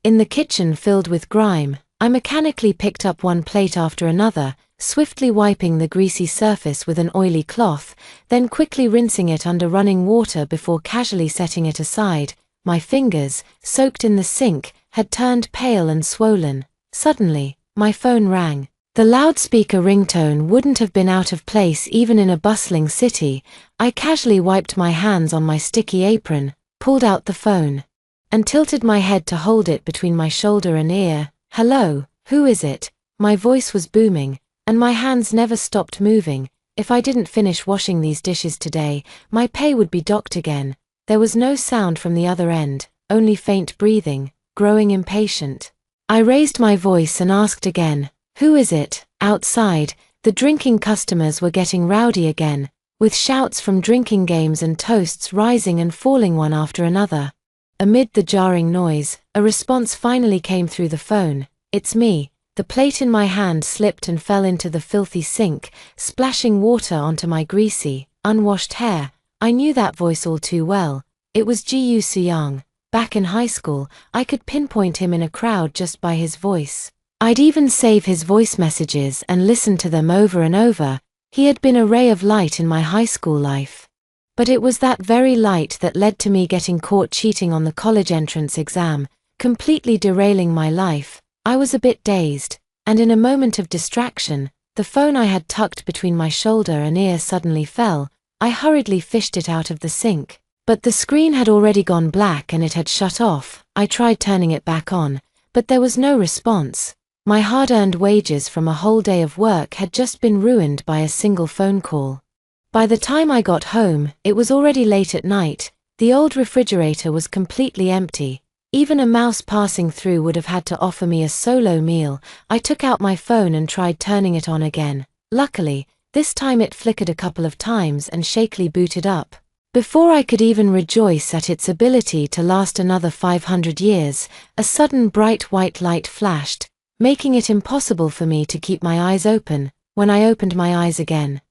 In the kitchen filled with grime, I mechanically picked up one plate after another, swiftly wiping the greasy surface with an oily cloth, then quickly rinsing it under running water before casually setting it aside. My fingers, soaked in the sink, had turned pale and swollen. Suddenly, my phone rang. The loudspeaker ringtone wouldn't have been out of place even in a bustling city. I casually wiped my hands on my sticky apron, pulled out the phone, and tilted my head to hold it between my shoulder and ear. "Hello, who is it?" My voice was booming, and my hands never stopped moving. If I didn't finish washing these dishes today, my pay would be docked again. There was no sound from the other end, only faint breathing, growing impatient. I raised my voice and asked again, "Who is it?" Outside, the drinking customers were getting rowdy again, with shouts from drinking games and toasts rising and falling one after another. Amid the jarring noise, a response finally came through the phone. "It's me." The plate in my hand slipped and fell into the filthy sink, splashing water onto my greasy, unwashed hair. I knew that voice all too well. It was Ji Suyang. Back in high school, I could pinpoint him in a crowd just by his voice. I'd even save his voice messages and listen to them over and over. He had been a ray of light in my high school life. But it was that very light that led to me getting caught cheating on the college entrance exam, completely derailing my life. I was a bit dazed, and in a moment of distraction, the phone I had tucked between my shoulder and ear suddenly fell. I hurriedly fished it out of the sink. But the screen had already gone black and it had shut off. I tried turning it back on, but there was no response. My hard-earned wages from a whole day of work had just been ruined by a single phone call. By the time I got home, it was already late at night. The old refrigerator was completely empty. Even a mouse passing through would have had to offer me a solo meal. I took out my phone and tried turning it on again. Luckily, this time it flickered a couple of times and shakily booted up. Before I could even rejoice at its ability to last another 500 years, a sudden bright white light flashed, making it impossible for me to keep my eyes open. When I opened my eyes again,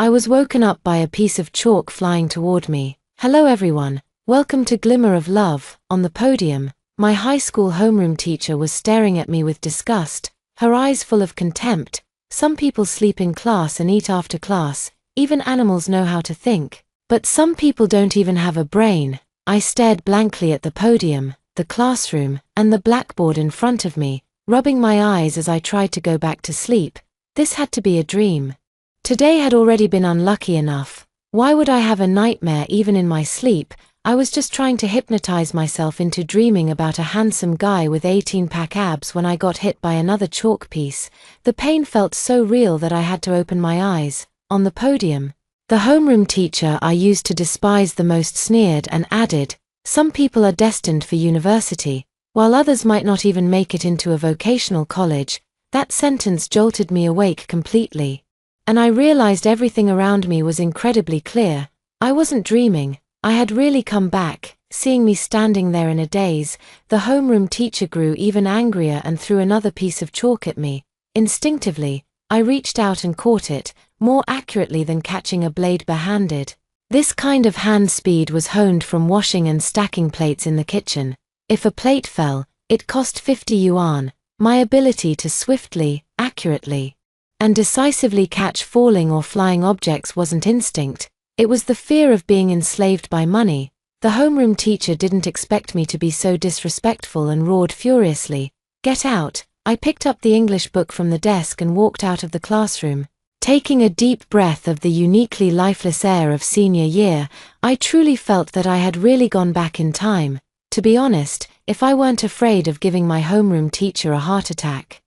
I was woken up by a piece of chalk flying toward me. "Hello everyone, welcome to Glimmer of Love." On the podium, my high school homeroom teacher was staring at me with disgust, her eyes full of contempt. "Some people sleep in class and eat after class, even animals know how to think. But some people don't even have a brain." I stared blankly at the podium, the classroom, and the blackboard in front of me, rubbing my eyes as I tried to go back to sleep. This had to be a dream. Today had already been unlucky enough. Why would I have a nightmare even in my sleep? I was just trying to hypnotize myself into dreaming about a handsome guy with 18-pack abs when I got hit by another chalk piece. The pain felt so real that I had to open my eyes. On the podium, the homeroom teacher I used to despise the most sneered and added, "Some people are destined for university, while others might not even make it into a vocational college." That sentence jolted me awake completely. And I realized everything around me was incredibly clear. I wasn't dreaming. I had really come back. Seeing me standing there in a daze, the homeroom teacher grew even angrier and threw another piece of chalk at me. Instinctively, I reached out and caught it, more accurately than catching a blade barehanded. This kind of hand speed was honed from washing and stacking plates in the kitchen. If a plate fell, it cost 50 yuan. My ability to swiftly, accurately, and decisively catch falling or flying objects wasn't instinct. It was the fear of being enslaved by money. The homeroom teacher didn't expect me to be so disrespectful and roared furiously, "Get out!" I picked up the English book from the desk and walked out of the classroom. Taking a deep breath of the uniquely lifeless air of senior year, I truly felt that I had really gone back in time. To be honest, if I weren't afraid of giving my homeroom teacher a heart attack.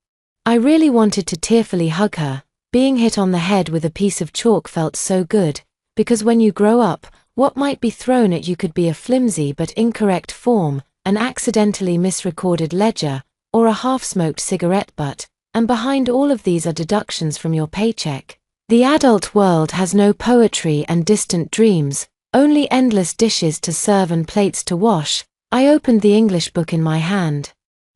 I really wanted to tearfully hug her. Being hit on the head with a piece of chalk felt so good, because when you grow up, what might be thrown at you could be a flimsy but incorrect form, an accidentally misrecorded ledger, or a half-smoked cigarette butt. And behind all of these are deductions from your paycheck. The adult world has no poetry and distant dreams, only endless dishes to serve and plates to wash. I opened the English book in my hand.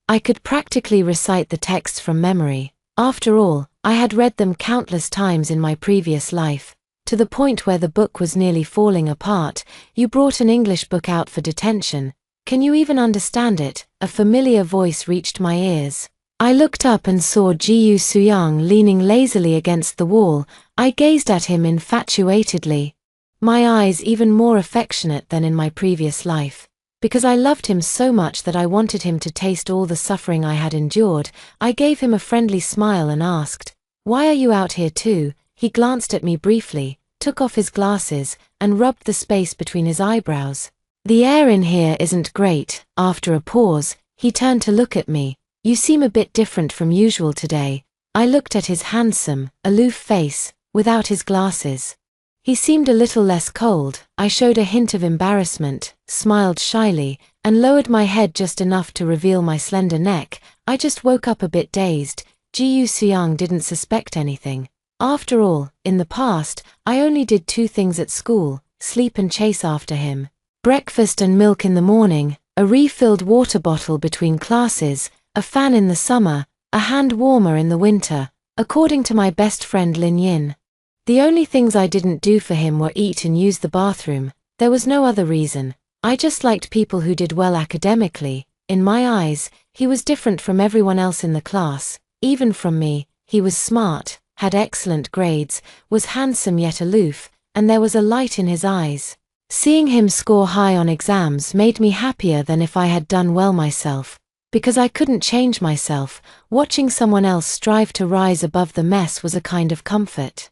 I could practically recite the texts from memory. After all, I had read them countless times in my previous life, to the point where the book was nearly falling apart. "You brought an English book out for detention. Can you even understand it?" a familiar voice reached my ears. I looked up and saw Ji Suyang leaning lazily against the wall. I gazed at him infatuatedly. My eyes even more affectionate than in my previous life. Because I loved him so much that I wanted him to taste all the suffering I had endured, I gave him a friendly smile and asked, "Why are you out here too?" He glanced at me briefly, took off his glasses, and rubbed the space between his eyebrows. "The air in here isn't great." After a pause, he turned to look at me. "You seem a bit different from usual today." I looked at his handsome, aloof face, without his glasses. He seemed a little less cold. I showed a hint of embarrassment, smiled shyly, and lowered my head just enough to reveal my slender neck. "I just woke up a bit dazed." Ji Suyang didn't suspect anything. After all, in the past, I only did 2 things at school: sleep and chase after him. Breakfast and milk in the morning, a refilled water bottle between classes, a fan in the summer, a hand warmer in the winter, according to my best friend Lin Yin. The only things I didn't do for him were eat and use the bathroom. There was no other reason. I just liked people who did well academically. In my eyes, he was different from everyone else in the class, even from me. He was smart, had excellent grades, was handsome yet aloof, and there was a light in his eyes. Seeing him score high on exams made me happier than if I had done well myself. Because I couldn't change myself, watching someone else strive to rise above the mess was a kind of comfort.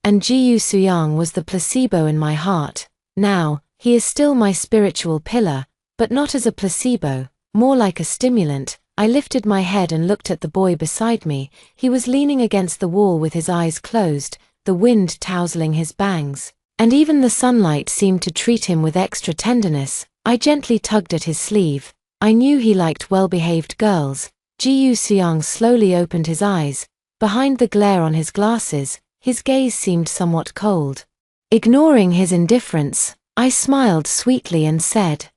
And Ji Suyang was the placebo in my heart. Now, he is still my spiritual pillar, but not as a placebo, more like a stimulant. I lifted my head and looked at the boy beside me. He was leaning against the wall with his eyes closed, the wind tousling his bangs, and even the sunlight seemed to treat him with extra tenderness. I gently tugged at his sleeve. I knew he liked well-behaved girls. Ji Suyang slowly opened his eyes. Behind the glare on his glasses, his gaze seemed somewhat cold. Ignoring his indifference, I smiled sweetly and said,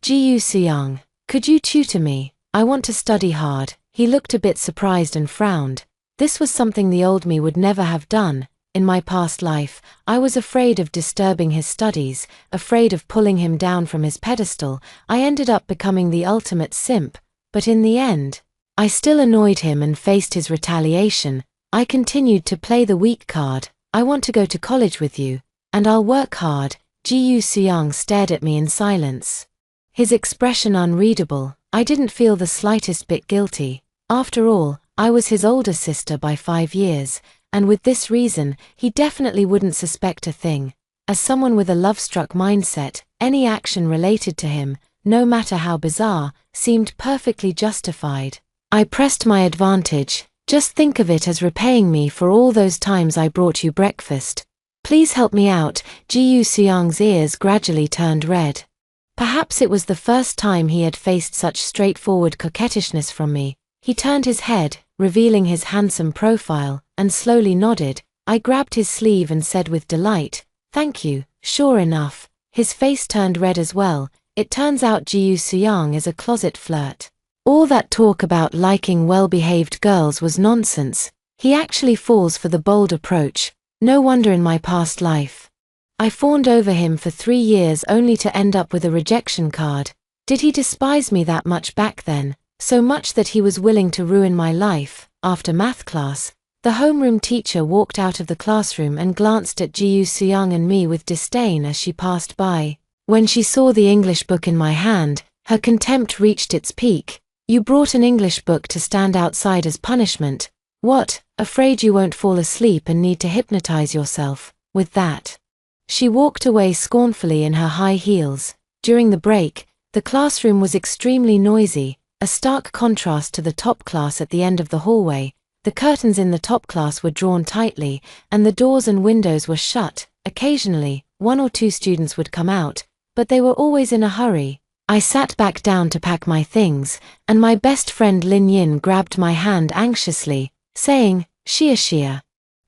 "Ji Suyang, could you tutor me? I want to study hard." He looked a bit surprised and frowned. This was something the old me would never have done. In my past life, I was afraid of disturbing his studies, afraid of pulling him down from his pedestal. I ended up becoming the ultimate simp, but in the end, I still annoyed him and faced his retaliation. I continued to play the weak card. "I want to go to college with you, and I'll work hard." Ji Suyang stared at me in silence, his expression unreadable. I didn't feel the slightest bit guilty. After all, I was his older sister by 5 years, and with this reason, he definitely wouldn't suspect a thing. As someone with a love-struck mindset, any action related to him, no matter how bizarre, seemed perfectly justified. I pressed my advantage. "Just think of it as repaying me for all those times I brought you breakfast. Please help me out." Ji Suyang's ears gradually turned red. Perhaps it was the first time he had faced such straightforward coquettishness from me. He turned his head, revealing his handsome profile, and slowly nodded. I grabbed his sleeve and said with delight, "Thank you." Sure enough, his face turned red as well. It turns out Ji Suyang is a closet flirt. All that talk about liking well-behaved girls was nonsense. He actually falls for the bold approach. No wonder in my past life I fawned over him for 3 years only to end up with a rejection card. Did he despise me that much back then? So much that he was willing to ruin my life? After math class, the homeroom teacher walked out of the classroom and glanced at Ji Suyang and me with disdain as she passed by. When she saw the English book in my hand, her contempt reached its peak. "You brought an English book to stand outside as punishment. What, afraid you won't fall asleep and need to hypnotize yourself with that?" She walked away scornfully in her high heels. During the break, the classroom was extremely noisy, a stark contrast to the top class at the end of the hallway. The curtains in the top class were drawn tightly, and the doors and windows were shut. Occasionally, 1 or 2 students would come out, but they were always in a hurry. I sat back down to pack my things, and my best friend Lin Yin grabbed my hand anxiously, saying, Shia,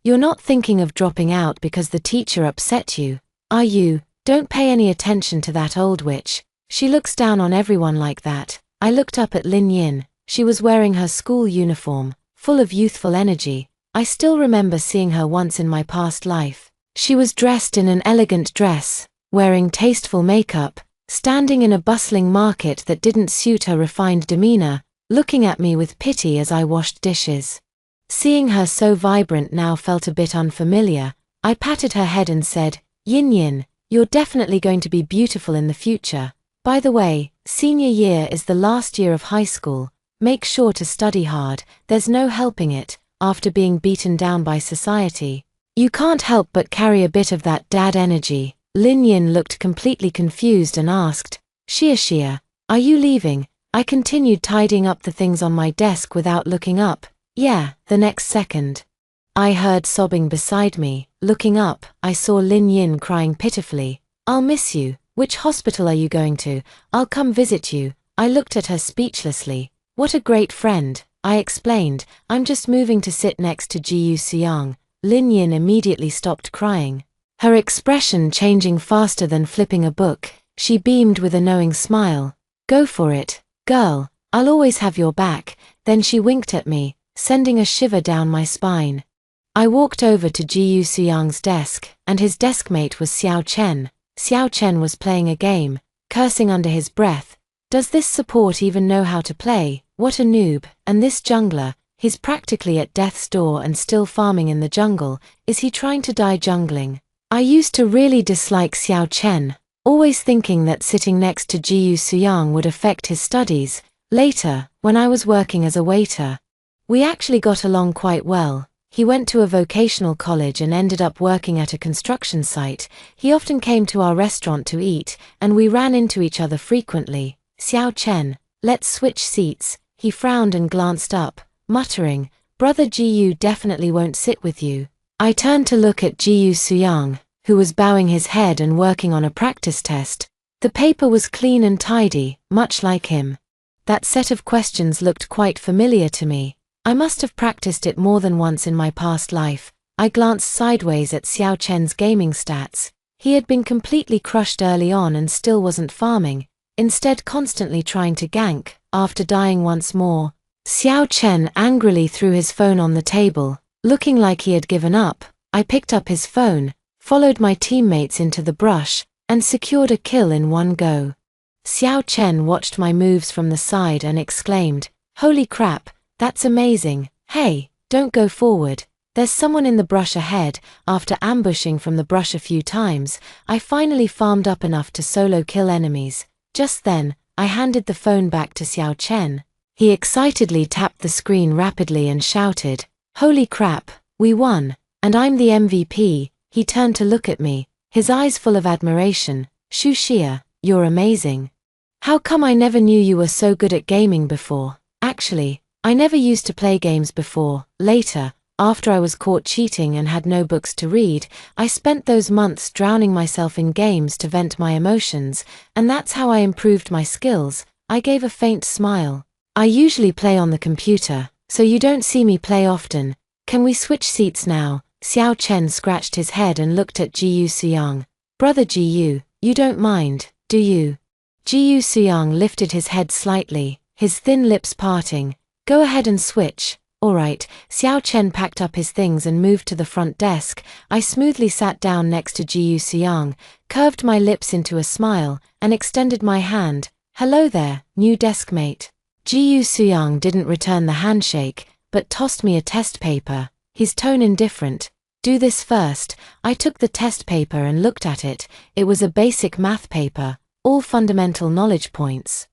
you're not thinking of dropping out because the teacher upset you, are you? Don't pay any attention to that old witch. She looks down on everyone like that." I looked up at Lin Yin. She was wearing her school uniform, full of youthful energy. I still remember seeing her once in my past life. She was dressed in an elegant dress, wearing tasteful makeup, standing in a bustling market that didn't suit her refined demeanor, looking at me with pity as I washed dishes. Seeing her so vibrant now felt a bit unfamiliar. I patted her head and said, "Yin Yin, you're definitely going to be beautiful in the future. By the way, senior year is the last year of high school. Make sure to study hard, there's no helping it, after being beaten down by society. You can't help but carry a bit of that dad energy." Lin Yin looked completely confused and asked, Shia, are you leaving?" I continued tidying up the things on my desk without looking up. Yeah, the next second. I heard sobbing beside me. Looking up, I saw Lin Yin crying pitifully. "I'll miss you. Which hospital are you going to? I'll come visit you." I looked at her speechlessly. "What a great friend," I explained. "I'm just moving to sit next to Jiyu Suyang." Lin Yin immediately stopped crying. Her expression changing faster than flipping a book, she beamed with a knowing smile. "Go for it, girl. I'll always have your back." Then she winked at me, sending a shiver down my spine. I walked over to Jiyu Suyang's desk, and his deskmate was Xiao Chen. Xiao Chen was playing a game, cursing under his breath. "Does this support even know how to play? What a noob. And this jungler, he's practically at death's door and still farming in the jungle. Is he trying to die jungling?" I used to really dislike Xiao Chen, always thinking that sitting next to Jiyu Suyang would affect his studies. Later, when I was working as a waiter, we actually got along quite well. He went to a vocational college and ended up working at a construction site. He often came to our restaurant to eat, and we ran into each other frequently. "Xiao Chen, let's switch seats." He frowned and glanced up, muttering, "Brother Jiyu definitely won't sit with you." I turned to look at Jiyu Suyang, who was bowing his head and working on a practice test. The paper was clean and tidy, much like him. That set of questions looked quite familiar to me. I must have practiced it more than once in my past life. I glanced sideways at Xiao Chen's gaming stats. He had been completely crushed early on and still wasn't farming, instead constantly trying to gank, after dying once more. Xiao Chen angrily threw his phone on the table. Looking like he had given up, I picked up his phone, followed my teammates into the brush, and secured a kill in one go. Xiao Chen watched my moves from the side and exclaimed, "Holy crap, that's amazing. Hey, don't go forward. There's someone in the brush ahead." After ambushing from the brush a few times, I finally farmed up enough to solo kill enemies. Just then, I handed the phone back to Xiao Chen. He excitedly tapped the screen rapidly and shouted, "Holy crap, we won, and I'm the MVP." He turned to look at me, his eyes full of admiration. "Shu Xia, you're amazing. How come I never knew you were so good at gaming before?" Actually, I never used to play games before. Later, after I was caught cheating and had no books to read, I spent those months drowning myself in games to vent my emotions, and that's how I improved my skills. I gave a faint smile. "I usually play on the computer, so you don't see me play often. Can we switch seats now?" Xiao Chen scratched his head and looked at Jiyu Suyang. "Brother Jiyu, you don't mind, do you?" Jiyu Suyang lifted his head slightly, his thin lips parting. "Go ahead and switch." "All right." Xiao Chen packed up his things and moved to the front desk. I smoothly sat down next to Jiyu Suyang, curved my lips into a smile, and extended my hand. "Hello there, new deskmate." Jiyu Suyang didn't return the handshake, but tossed me a test paper, his tone indifferent. "Do this first." I took the test paper and looked at it. It was a basic math paper, all fundamental knowledge points,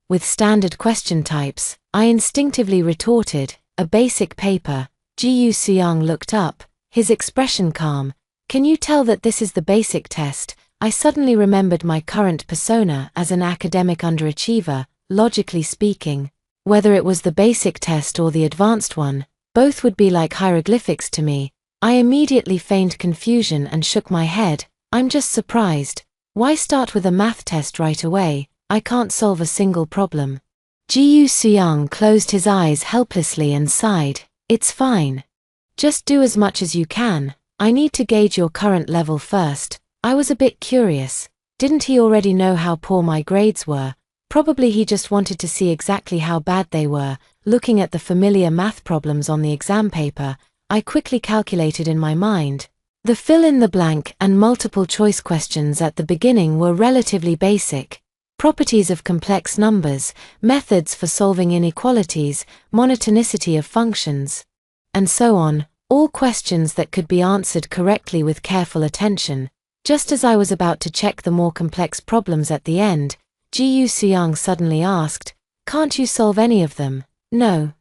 with standard question types. I instinctively retorted, "A basic paper." Jiyu Suyang looked up, his expression calm. "Can you tell that this is the basic test?" I suddenly remembered my current persona as an academic underachiever. Logically speaking, whether it was the basic test or the advanced one, both would be like hieroglyphics to me. I immediately feigned confusion and shook my head. "I'm just surprised. Why start with a math test right away? I can't solve a single problem." Jiyu Suyang closed his eyes helplessly and sighed. "It's fine. Just do as much as you can. I need to gauge your current level first." I was a bit curious. Didn't he already know how poor my grades were? Probably he just wanted to see exactly how bad they were. Looking at the familiar math problems on the exam paper, I quickly calculated in my mind. The fill-in-the-blank and multiple-choice questions at the beginning were relatively basic. properties of complex numbers, methods for solving inequalities, monotonicity of functions, and so on, all questions that could be answered correctly with careful attention. Just as I was about to check the more complex problems at the end, Ji Suyang suddenly asked, "Can't you solve any of them?" No,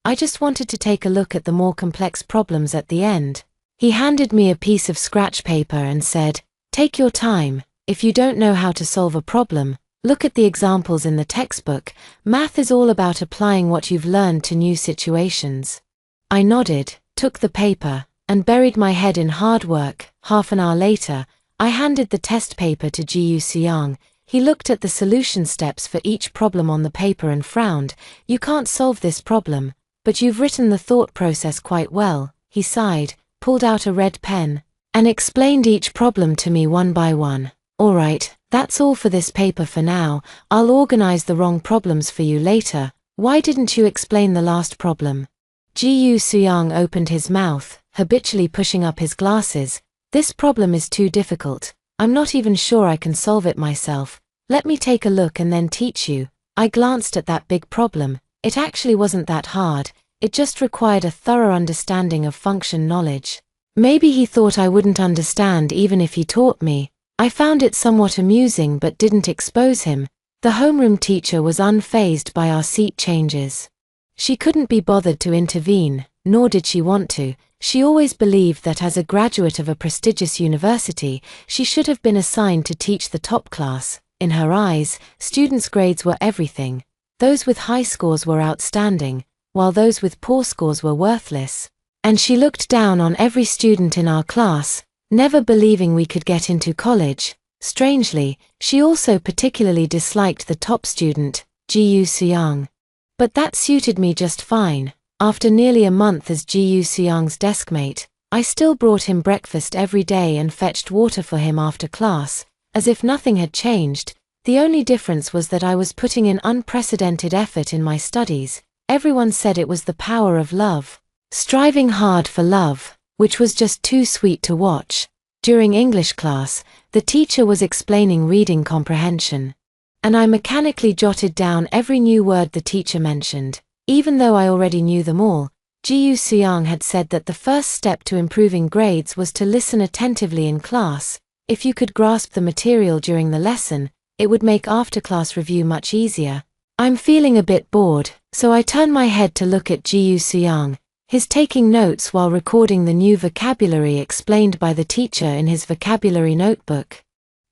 I just wanted to take a look at the more complex problems at the end." He handed me a piece of scratch paper and said, "Take your time. If you don't know how to solve a problem, look at the examples in the textbook. Math is all about applying what you've learned to new situations." I nodded, took the paper, and buried my head in hard work. Half an hour later, I handed the test paper to Ji Suyang. He looked at the solution steps for each problem on the paper and frowned. "You can't solve this problem, but you've written the thought process quite well." He sighed, pulled out a red pen, and explained each problem to me one by one. "All right, that's all for this paper for now. I'll organize the wrong problems for you later. Why didn't you explain the last problem?" Ji Suyang opened his mouth, habitually pushing up his glasses. "This problem is too difficult. I'm not even sure I can solve it myself. Let me take a look and then teach you." I glanced at that big problem. It actually wasn't that hard. It just required a thorough understanding of function knowledge. Maybe he thought I wouldn't understand even if he taught me. I found it somewhat amusing but didn't expose him. The homeroom teacher was unfazed by our seat changes. She couldn't be bothered to intervene, nor did she want to. She always believed that as a graduate of a prestigious university, she should have been assigned to teach the top class. In her eyes, students' grades were everything. Those with high scores were outstanding, while those with poor scores were worthless. And she looked down on every student in our class, never believing we could get into college. Strangely, she also particularly disliked the top student, Ji Suyang. But that suited me just fine. After nearly a month as Ji Suyang's deskmate, I still brought him breakfast every day and fetched water for him after class, as if nothing had changed. The only difference was that I was putting in unprecedented effort in my studies. Everyone said it was the power of love. Striving hard for love, which was just too sweet to watch. During English class, the teacher was explaining reading comprehension, and I mechanically jotted down every new word the teacher mentioned. Even though I already knew them all, Ji Suyang had said that the first step to improving grades was to listen attentively in class. If you could grasp the material during the lesson, it would make after-class review much easier. I'm feeling a bit bored, so I turn my head to look at Ji Suyang. He's taking notes while recording the new vocabulary explained by the teacher in his vocabulary notebook.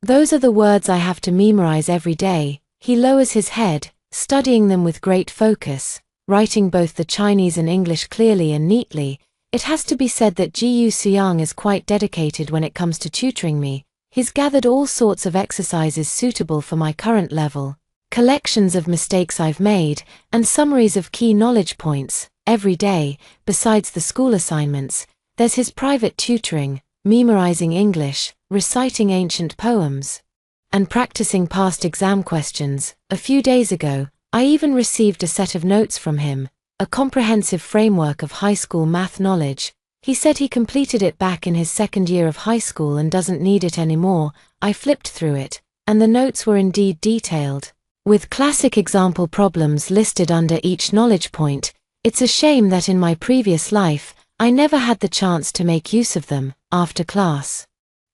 "Those are the words I have to memorize every day." He lowers his head, studying them with great focus, writing both the Chinese and English clearly and neatly. It has to be said that Ji Suyang is quite dedicated when it comes to tutoring me. He's gathered all sorts of exercises suitable for my current level, collections of mistakes I've made, and summaries of key knowledge points. Every day, besides the school assignments, there's his private tutoring, memorizing English, reciting ancient poems, and practicing past exam questions. A few days ago, I even received a set of notes from him, a comprehensive framework of high school math knowledge. He said he completed it back in his second year of high school and doesn't need it anymore. I flipped through it, and the notes were indeed detailed, with classic example problems listed under each knowledge point. It's a shame that in my previous life, I never had the chance to make use of them. After class,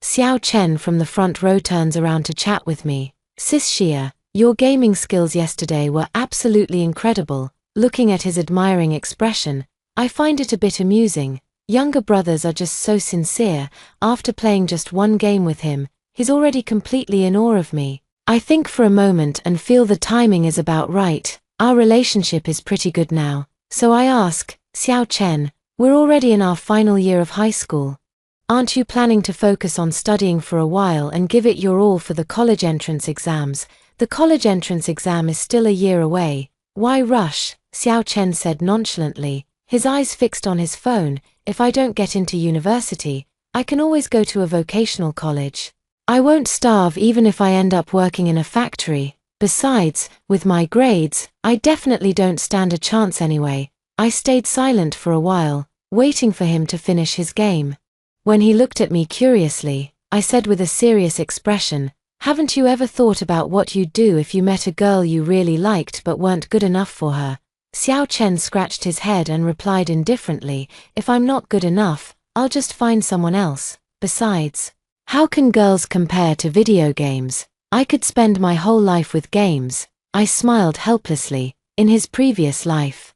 Xiao Chen from the front row turns around to chat with me. "Sis Xia, your gaming skills yesterday were absolutely incredible." Looking at his admiring expression, I find it a bit amusing. Younger brothers are just so sincere. After playing just one game with him, he's already completely in awe of me. I think for a moment and feel the timing is about right. Our relationship is pretty good now. So I ask, "Xiao Chen, we're already in our final year of high school. Aren't you planning to focus on studying for a while and give it your all for the college entrance exams?" "The college entrance exam is still a year away. Why rush?" Xiao Chen said nonchalantly, his eyes fixed on his phone. "If I don't get into university, I can always go to a vocational college. I won't starve even if I end up working in a factory. Besides, with my grades, I definitely don't stand a chance anyway." I stayed silent for a while, waiting for him to finish his game. When he looked at me curiously, I said with a serious expression, Haven't you ever thought about what you'd do if you met a girl you really liked but weren't good enough for her? Xiao Chen scratched his head and replied indifferently, if I'm not good enough, I'll just find someone else. Besides, how can girls compare to video games? I could spend my whole life with games. I smiled helplessly. In his previous life,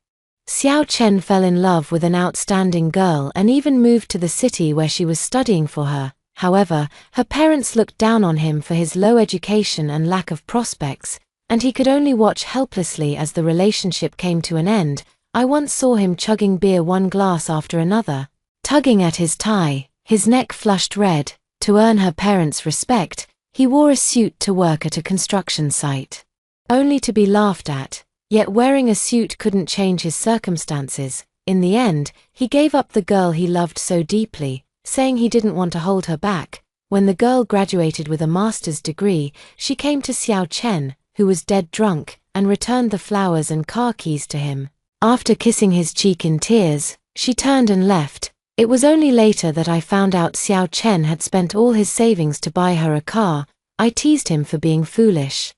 Xiao Chen fell in love with an outstanding girl and even moved to the city where she was studying for her. However, her parents looked down on him for his low education and lack of prospects, and he could only watch helplessly as the relationship came to an end. I once saw him chugging beer one glass after another, tugging at his tie, his neck flushed red. To earn her parents' respect, he wore a suit to work at a construction site, only to be laughed at. Yet wearing a suit couldn't change his circumstances. In the end, he gave up the girl he loved so deeply, saying he didn't want to hold her back. When the girl graduated with a master's degree, she came to Xiao Chen, who was dead drunk, and returned the flowers and car keys to him. After kissing his cheek in tears, she turned and left. It was only later that I found out Xiao Chen had spent all his savings to buy her a car. I teased him for being foolish,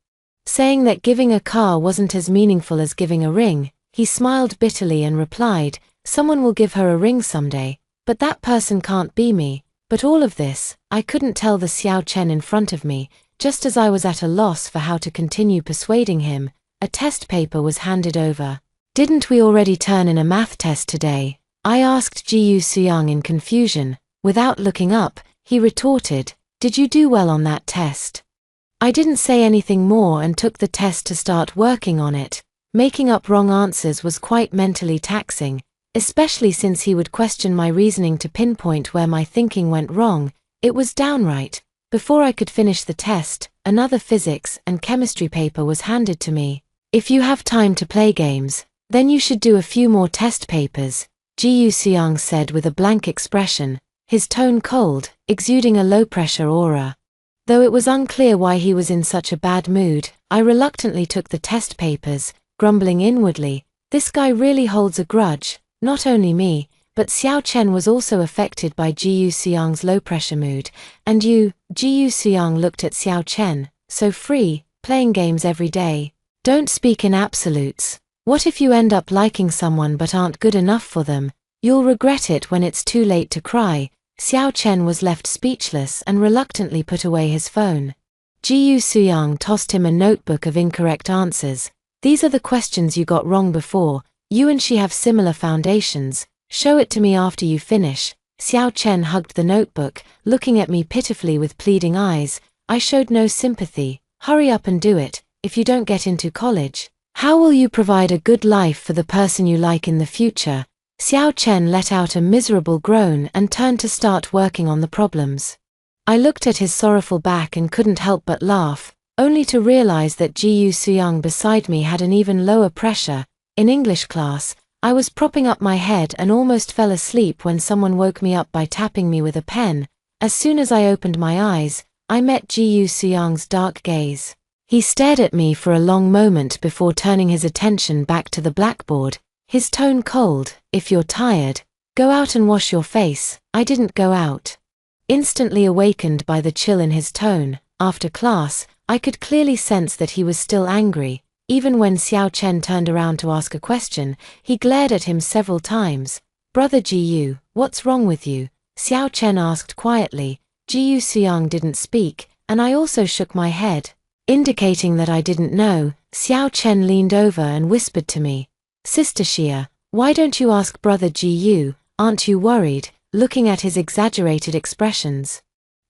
saying that giving a car wasn't as meaningful as giving a ring. He smiled bitterly and replied, someone will give her a ring someday, but that person can't be me. But all of this, I couldn't tell the Xiao Chen in front of me. Just as I was at a loss for how to continue persuading him, a test paper was handed over. Didn't we already turn in a math test today? I asked Ji Suyang in confusion. Without looking up, he retorted, did you do well on that test? I didn't say anything more and took the test to start working on it. Making up wrong answers was quite mentally taxing, especially since he would question my reasoning to pinpoint where my thinking went wrong. It was downright. Before I could finish the test, another physics and chemistry paper was handed to me. If you have time to play games, then you should do a few more test papers, Ji Suyang said with a blank expression, his tone cold, exuding a low-pressure aura. Though it was unclear why he was in such a bad mood, I reluctantly took the test papers, grumbling inwardly, this guy really holds a grudge. Not only me, but Xiao Chen was also affected by Ji Suyang's low-pressure mood, and Ji Suyang looked at Xiao Chen, so free, playing games every day. Don't speak in absolutes. What if you end up liking someone but aren't good enough for them? You'll regret it when it's too late to cry. Xiao Chen was left speechless and reluctantly put away his phone. Ji Suyang tossed him a notebook of incorrect answers. These are the questions you got wrong before. You and she have similar foundations. Show it to me after you finish. Xiao Chen hugged the notebook, looking at me pitifully with pleading eyes. I showed no sympathy. Hurry up and do it, if you don't get into college. How will you provide a good life for the person you like in the future? Xiao Chen let out a miserable groan and turned to start working on the problems. I looked at his sorrowful back and couldn't help but laugh, only to realize that Ji Suyang beside me had an even lower pressure. In English class, I was propping up my head and almost fell asleep when someone woke me up by tapping me with a pen. As soon as I opened my eyes, I met Ji Suyang's dark gaze. He stared at me for a long moment before turning his attention back to the blackboard, his tone cold. If you're tired, go out and wash your face. I didn't go out. Instantly awakened by the chill in his tone, after class, I could clearly sense that he was still angry. Even when Xiao Chen turned around to ask a question, he glared at him several times. Brother Ji, what's wrong with you? Xiao Chen asked quietly. Ji Suyang didn't speak, and I also shook my head. Indicating that I didn't know, Xiao Chen leaned over and whispered to me, Sister Xia, why don't you ask Brother Ji? Aren't you worried? Looking at his exaggerated expressions,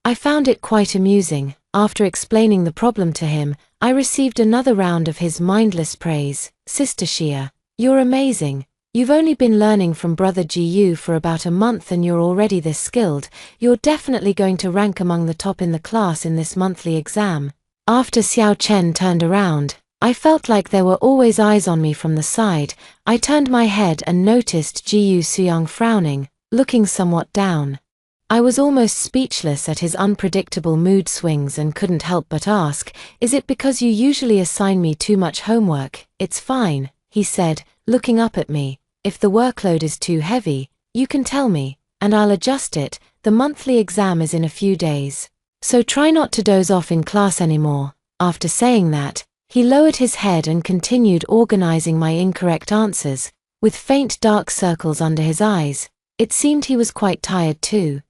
I found it quite amusing. After explaining the problem to him, I received another round of his mindless praise. Sister Xia, you're amazing. You've only been learning from Brother Ji for about a month and you're already this skilled. You're definitely going to rank among the top in the class in this monthly exam. After Xiao Chen turned around, I felt like there were always eyes on me from the side. I turned my head and noticed Ji Suyang frowning, looking somewhat down. I was almost speechless at his unpredictable mood swings and couldn't help but ask, is it because you usually assign me too much homework? It's fine, he said, looking up at me. If the workload is too heavy, you can tell me, and I'll adjust it. The monthly exam is in a few days. So try not to doze off in class anymore." After saying that, he lowered his head and continued organizing my incorrect answers, with faint dark circles under his eyes. It seemed he was quite tired too.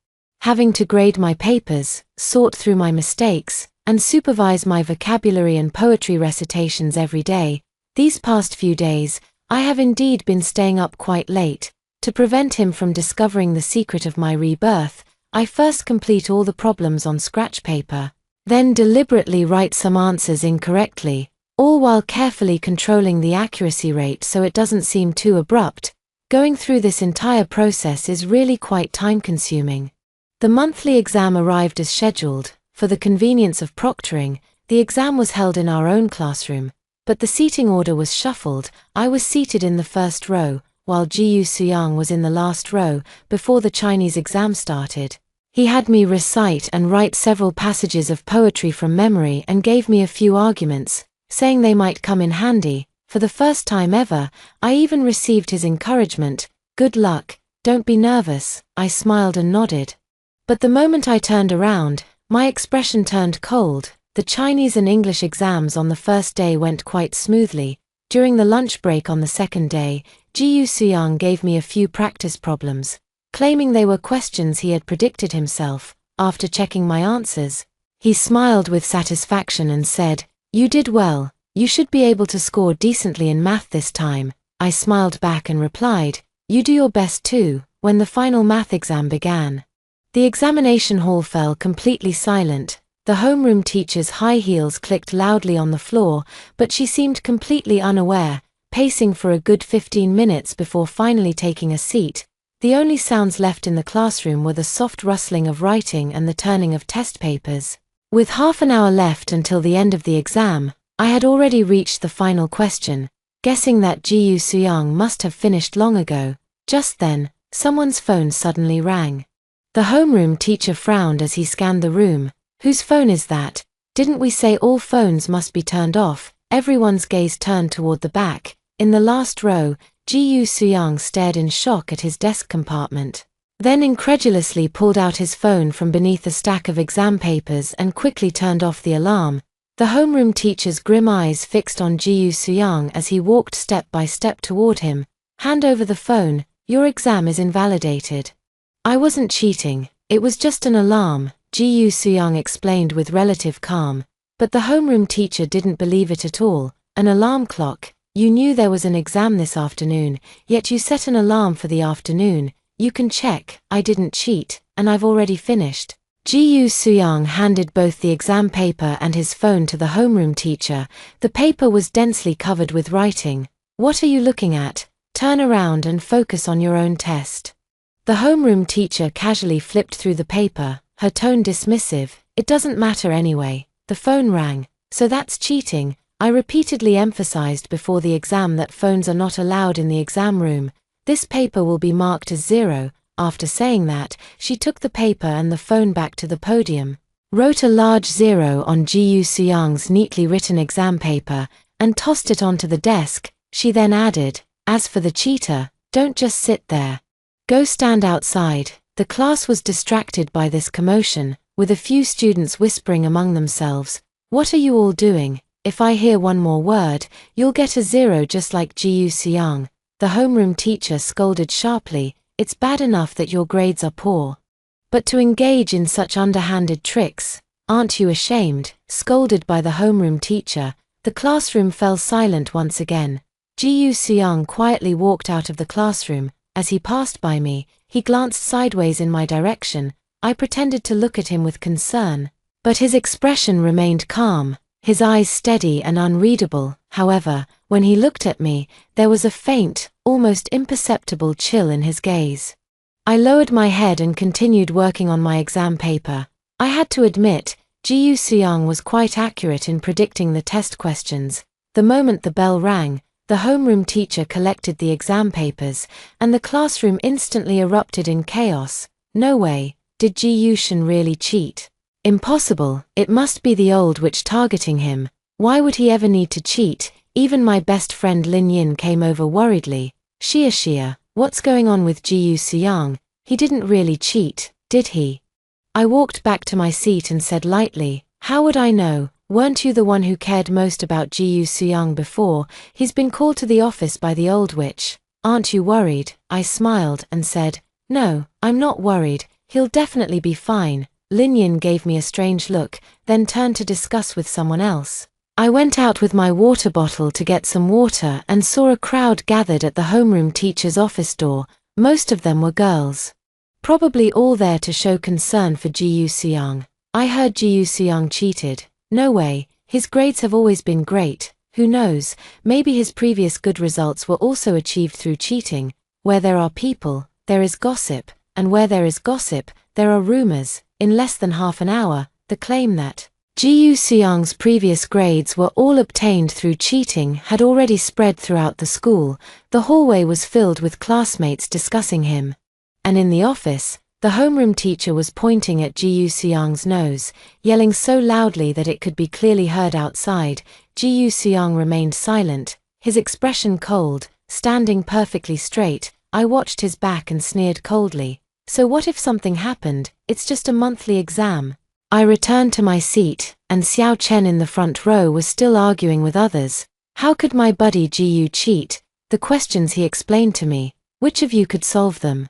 Having to grade my papers, sort through my mistakes, and supervise my vocabulary and poetry recitations every day, these past few days, I have indeed been staying up quite late. To prevent him from discovering the secret of my rebirth, I first complete all the problems on scratch paper, then deliberately write some answers incorrectly, all while carefully controlling the accuracy rate so it doesn't seem too abrupt. Going through this entire process is really quite time-consuming. The monthly exam arrived as scheduled. For the convenience of proctoring, the exam was held in our own classroom, but the seating order was shuffled. I was seated in the first row, while Jiyu Suyang was in the last row before the Chinese exam started. He had me recite and write several passages of poetry from memory and gave me a few arguments, saying they might come in handy. For the first time ever, I even received his encouragement. "Good luck, don't be nervous." I smiled and nodded. But the moment I turned around, my expression turned cold. The Chinese and English exams on the first day went quite smoothly. During the lunch break on the second day, Jiyu Suyang gave me a few practice problems, claiming they were questions he had predicted himself. After checking my answers, he smiled with satisfaction and said, "You did well. You should be able to score decently in math this time." I smiled back and replied, "You do your best too." When the final math exam began, the examination hall fell completely silent. The homeroom teacher's high heels clicked loudly on the floor, but she seemed completely unaware, pacing for a good 15 minutes before finally taking a seat. The only sounds left in the classroom were the soft rustling of writing and the turning of test papers. With half an hour left until the end of the exam, I had already reached the final question, guessing that Jiyu Suyang must have finished long ago. Just then, someone's phone suddenly rang. The homeroom teacher frowned as he scanned the room. "Whose phone is that? Didn't we say all phones must be turned off?" Everyone's gaze turned toward the back. In the last row, Jiyu Suyang stared in shock at his desk compartment, then incredulously pulled out his phone from beneath a stack of exam papers and quickly turned off the alarm. The homeroom teacher's grim eyes fixed on Jiyu Suyang as he walked step by step toward him. "Hand over the phone, your exam is invalidated." "I wasn't cheating, it was just an alarm," Jiyu Suyang explained with relative calm. But the homeroom teacher didn't believe it at all. "An alarm clock? You knew there was an exam this afternoon, yet you set an alarm for the afternoon. You can check, I didn't cheat, and I've already finished." Jiyu Suyang handed both the exam paper and his phone to the homeroom teacher. The paper was densely covered with writing. "What are you looking at? Turn around and focus on your own test." The homeroom teacher casually flipped through the paper, her tone dismissive. "It doesn't matter anyway. The phone rang, so that's cheating." I repeatedly emphasized before the exam that phones are not allowed in the exam room. "This paper will be marked as 0. After saying that, she took the paper and the phone back to the podium, wrote a large 0 on Jiyu Suyang's neatly written exam paper, and tossed it onto the desk. She then added, "As for the cheater, don't just sit there. Go stand outside." The class was distracted by this commotion, with a few students whispering among themselves, "What are you all doing? If I hear one more word, you'll get a 0 just like Jiyu Suyang." The homeroom teacher scolded sharply, "It's bad enough that your grades are poor, but to engage in such underhanded tricks, aren't you ashamed?" Scolded by the homeroom teacher, the classroom fell silent once again. Jiyu Suyang quietly walked out of the classroom. As he passed by me, he glanced sideways in my direction. I pretended to look at him with concern, but his expression remained calm, his eyes steady and unreadable. However, when he looked at me, there was a faint, almost imperceptible chill in his gaze. I lowered my head and continued working on my exam paper. I had to admit, Jiyu Suyang was quite accurate in predicting the test questions. The moment the bell rang, the homeroom teacher collected the exam papers, and the classroom instantly erupted in chaos. No way, did Jiyu Shan really cheat? Impossible, it must be the old witch targeting him. Why would he ever need to cheat? Even my best friend Lin Yin came over worriedly. Shia, what's going on with Jiyu Suyang? He didn't really cheat, did he?" I walked back to my seat and said lightly, "How would I know? Weren't you the one who cared most about Ji Soo-young before? He's been called to the office by the old witch. Aren't you worried?" I smiled and said, "No, I'm not worried. He'll definitely be fine." Lin Yin gave me a strange look, then turned to discuss with someone else. I went out with my water bottle to get some water and saw a crowd gathered at the homeroom teacher's office door. Most of them were girls. Probably all there to show concern for Ji Soo-young. I heard Ji Soo-young cheated. No way, his grades have always been great. Who knows, maybe his previous good results were also achieved through cheating. Where there are people, there is gossip, and where there is gossip, there are rumors. In less than half an hour, the claim that Ji Soo-young's previous grades were all obtained through cheating had already spread throughout the school. The hallway was filled with classmates discussing him. And in the office, the homeroom teacher was pointing at Ji Soo-young's nose, yelling so loudly that it could be clearly heard outside. Ji Soo-young remained silent, his expression cold, standing perfectly straight. I watched his back and sneered coldly. So what if something happened? It's just a monthly exam. I returned to my seat, and Xiao Chen in the front row was still arguing with others. How could my buddy Ji cheat? The questions he explained to me. Which of you could solve them?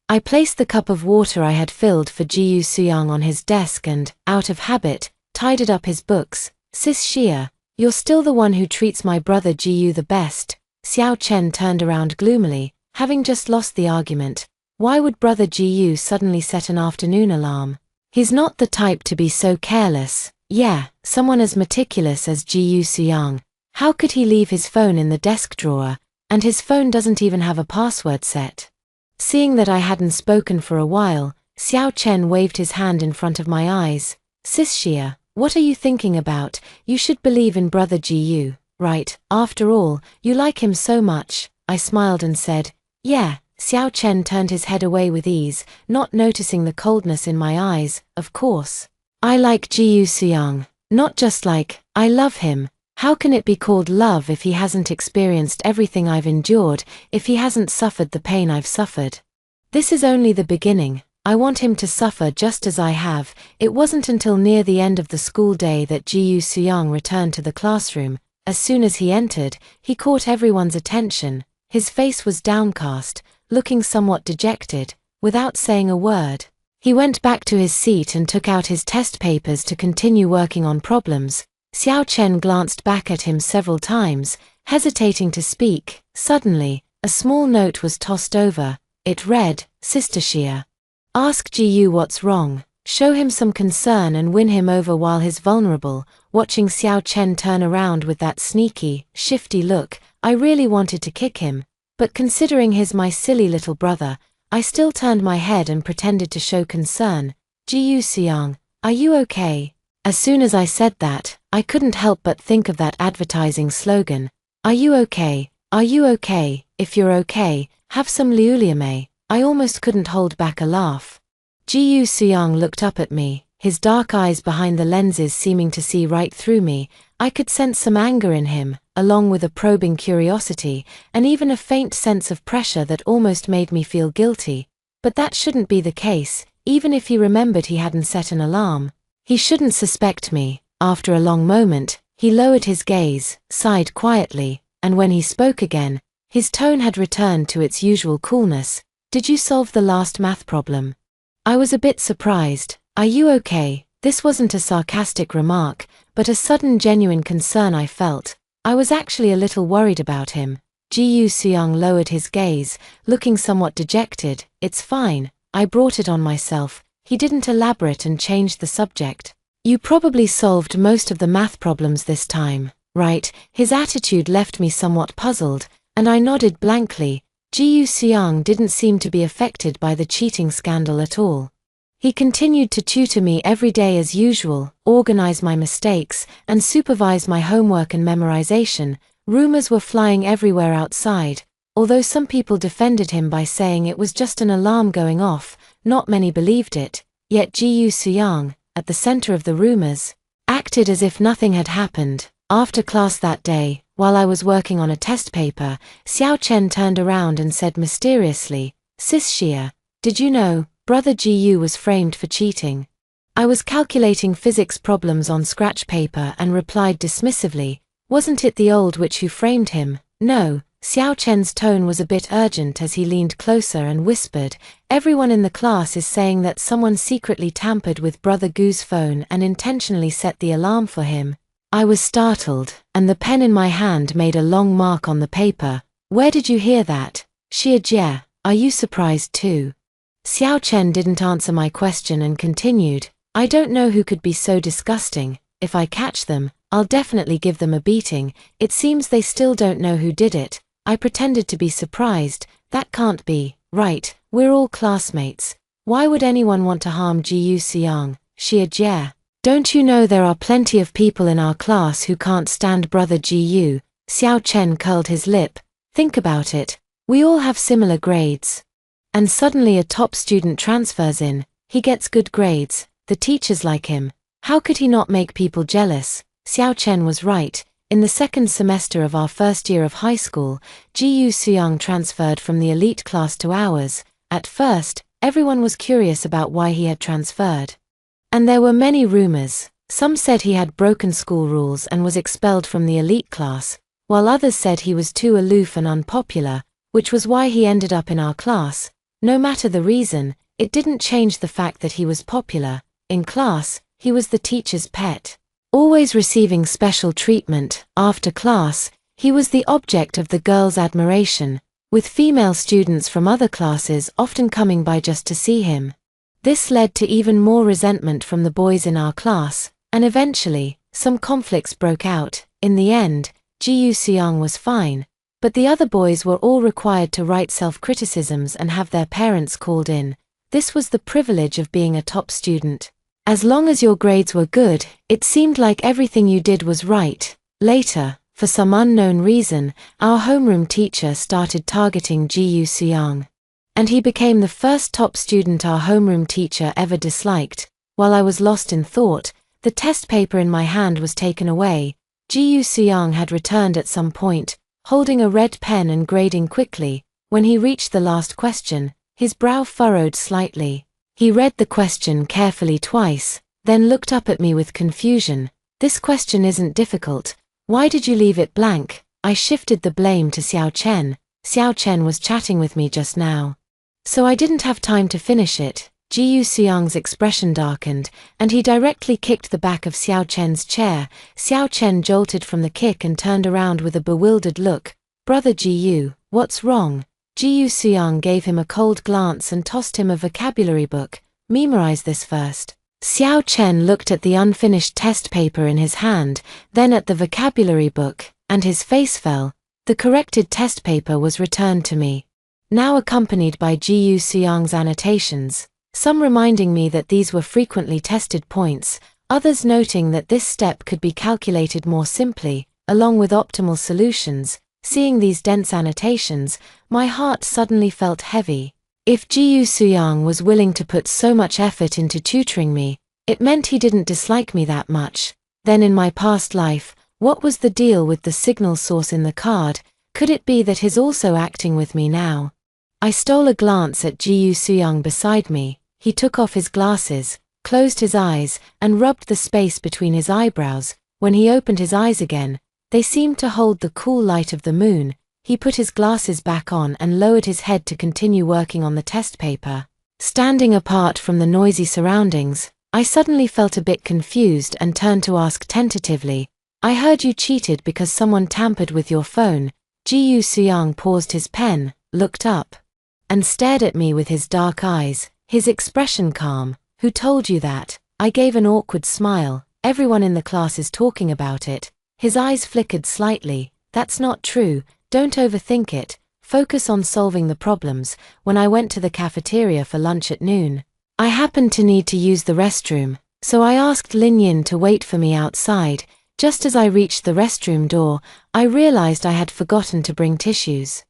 I placed the cup of water I had filled for Ji Soo-young on his desk and, out of habit, tidied up his books. Sis Xia, you're still the one who treats my brother Ji the best. Xiao Chen turned around gloomily, having just lost the argument. Why would brother Ji suddenly set an afternoon alarm? He's not the type to be so careless. Yeah, someone as meticulous as Ji Soo-young. How could he leave his phone in the desk drawer? And his phone doesn't even have a password set. Seeing that I hadn't spoken for a while, Xiao Chen waved his hand in front of my eyes. Sis Xia, what are you thinking about? You should believe in brother Ji, right? After all, you like him so much. I smiled and said, yeah. Xiao Chen turned his head away with ease, not noticing the coldness in my eyes. Of course. I like Ji Soo-young. Not just like, I love him. How can it be called love if he hasn't experienced everything I've endured, if he hasn't suffered the pain I've suffered? This is only the beginning. I want him to suffer just as I have. It wasn't until near the end of the school day that Ji Soo-young returned to the classroom. As soon as he entered, he caught everyone's attention. His face was downcast, looking somewhat dejected. Without saying a word, he went back to his seat and took out his test papers to continue working on problems. Xiao Chen glanced back at him several times, hesitating to speak. Suddenly, a small note was tossed over. It read, Sister Xia. Ask Ji what's wrong. Show him some concern and win him over while he's vulnerable. Watching Xiao Chen turn around with that sneaky, shifty look, I really wanted to kick him. But considering he's my silly little brother, I still turned my head and pretended to show concern. Ji Soo-young, are you okay? As soon as I said that, I couldn't help but think of that advertising slogan. Are you okay? Are you okay? If you're okay, have some liuliame. I almost couldn't hold back a laugh. Ji Soo-young looked up at me, his dark eyes behind the lenses seeming to see right through me. I could sense some anger in him, along with a probing curiosity, and even a faint sense of pressure that almost made me feel guilty. But that shouldn't be the case. Even if he remembered he hadn't set an alarm, he shouldn't suspect me. After a long moment, he lowered his gaze, sighed quietly, and when he spoke again, his tone had returned to its usual coolness. Did you solve the last math problem? I was a bit surprised. Are you okay? This wasn't a sarcastic remark, but a sudden genuine concern I felt. I was actually a little worried about him. Ji Soo-young lowered his gaze, looking somewhat dejected. It's fine. I brought it on myself. He didn't elaborate and changed the subject. You probably solved most of the math problems this time, right? His attitude left me somewhat puzzled, and I nodded blankly. Ji Soo-young didn't seem to be affected by the cheating scandal at all. He continued to tutor me every day as usual, organize my mistakes, and supervise my homework and memorization. Rumors were flying everywhere outside. Although some people defended him by saying it was just an alarm going off, not many believed it. Yet Ji Soo-young, at the center of the rumors, acted as if nothing had happened. After class that day, while I was working on a test paper, Xiao Chen turned around and said mysteriously, Sis Xia, did you know, brother Ji was framed for cheating? I was calculating physics problems on scratch paper and replied dismissively, "Wasn't it the old witch who framed him?" "No." Xiao Chen's tone was a bit urgent as he leaned closer and whispered, "Everyone in the class is saying that someone secretly tampered with Brother Gu's phone and intentionally set the alarm for him." I was startled, and the pen in my hand made a long mark on the paper. "Where did you hear that? Xie Jie, are you surprised too?" Xiao Chen didn't answer my question and continued, "I don't know who could be so disgusting. If I catch them, I'll definitely give them a beating. It seems they still don't know who did it." I pretended to be surprised. "That can't be right. We're all classmates. Why would anyone want to harm Jiyu Xiang, Xie Jie? Don't you know there are plenty of people in our class who can't stand Brother Jiyu?" Xiao Chen curled his lip. "Think about it. We all have similar grades. And suddenly a top student transfers in. He gets good grades. The teachers like him. How could he not make people jealous?" Xiao Chen was right. In the second semester of our first year of high school, Jiyu Xiang transferred from the elite class to ours. At first, everyone was curious about why he had transferred. And there were many rumors. Some said he had broken school rules and was expelled from the elite class, while others said he was too aloof and unpopular, which was why he ended up in our class. No matter the reason, it didn't change the fact that he was popular. In class, he was the teacher's pet. Always receiving special treatment. After class, he was the object of the girls' admiration, with female students from other classes often coming by just to see him. This led to even more resentment from the boys in our class, and eventually, some conflicts broke out. In the end, Jiyu Xiang was fine, but the other boys were all required to write self-criticisms and have their parents called in. This was the privilege of being a top student. As long as your grades were good, it seemed like everything you did was right. Later, for some unknown reason, our homeroom teacher started targeting Jiyu Xiang. And he became the first top student our homeroom teacher ever disliked. While I was lost in thought, the test paper in my hand was taken away. Jiyu Xiang had returned at some point, holding a red pen and grading quickly. When he reached the last question, his brow furrowed slightly. He read the question carefully twice, then looked up at me with confusion. "This question isn't difficult. Why did you leave it blank?" I shifted the blame to Xiao Chen. Xiao Chen was chatting with me just now. So I didn't have time to finish it. Jiyu Xiang's expression darkened, and he directly kicked the back of Xiao Chen's chair. Xiao Chen jolted from the kick and turned around with a bewildered look. "Brother Jiyu, what's wrong?" Jiyu Xiang gave him a cold glance and tossed him a vocabulary book. "Memorize this first." Xiao Chen looked at the unfinished test paper in his hand, then at the vocabulary book, and his face fell. The corrected test paper was returned to me, now accompanied by Jiyu Xiang's annotations, some reminding me that these were frequently tested points, others noting that this step could be calculated more simply, along with optimal solutions. Seeing these dense annotations, my heart suddenly felt heavy. If Jiyu Xiang was willing to put so much effort into tutoring me, it meant he didn't dislike me that much. Then in my past life, what was the deal with the signal source in the card? Could it be that he's also acting with me now? I stole a glance at Jiyu Xiang beside me. He took off his glasses, closed his eyes, and rubbed the space between his eyebrows. When he opened his eyes again, they seemed to hold the cool light of the moon. He put his glasses back on and lowered his head to continue working on the test paper. Standing apart from the noisy surroundings, I suddenly felt a bit confused and turned to ask tentatively, "I heard you cheated because someone tampered with your phone." Jiyu Xiang paused his pen, looked up, and stared at me with his dark eyes, his expression calm. "Who told you that?" I gave an awkward smile. "Everyone in the class is talking about it." His eyes flickered slightly. "That's not true. Don't overthink it. Focus on solving the problems." When I went to the cafeteria for lunch at noon, I happened to need to use the restroom, so I asked Lin Yin to wait for me outside. Just as I reached the restroom door, I realized I had forgotten to bring tissues.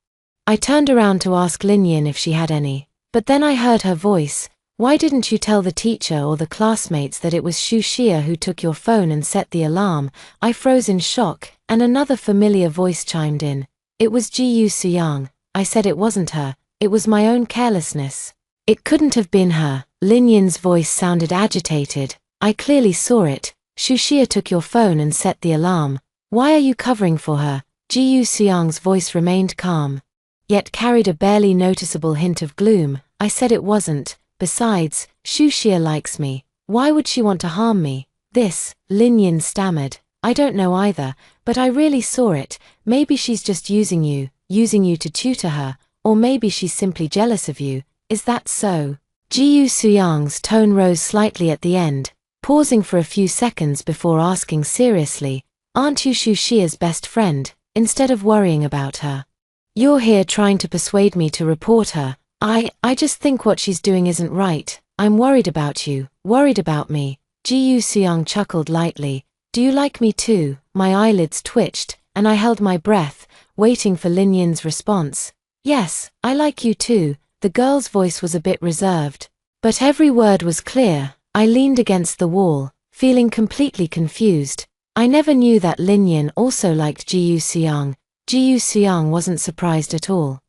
I turned around to ask Lin Yin if she had any, but then I heard her voice. "Why didn't you tell the teacher or the classmates that it was Xu Xia who took your phone and set the alarm?" I froze in shock, and another familiar voice chimed in. "It was Jiyu Xiang." I said it wasn't her, it was my own carelessness. It couldn't have been her. Lin Yin's voice sounded agitated. I clearly saw it. Shu Xia took your phone and set the alarm. Why are you covering for her? Ji Yuxiang's voice remained calm, yet carried a barely noticeable hint of gloom. I said it wasn't. Besides, Shu Xia likes me. Why would she want to harm me? This, Lin Yin stammered. I don't know either, but I really saw it. Maybe she's just using you to tutor her, or maybe she's simply jealous of you. Is that so? Ji Yuxiang's tone rose slightly at the end, pausing for a few seconds before asking seriously, aren't you Shu Xia's best friend, instead of worrying about her? You're here trying to persuade me to report her. I just think what she's doing isn't right. I'm worried about you, worried about me. Ji Yuxiang chuckled lightly. Do you like me too? My eyelids twitched, and I held my breath, waiting for Lin Yin's response. Yes, I like you too. The girl's voice was a bit reserved, but every word was clear. I leaned against the wall, feeling completely confused. I never knew that Lin Yin also liked Ji Yuxiang. Ji Yuxiang wasn't surprised at all.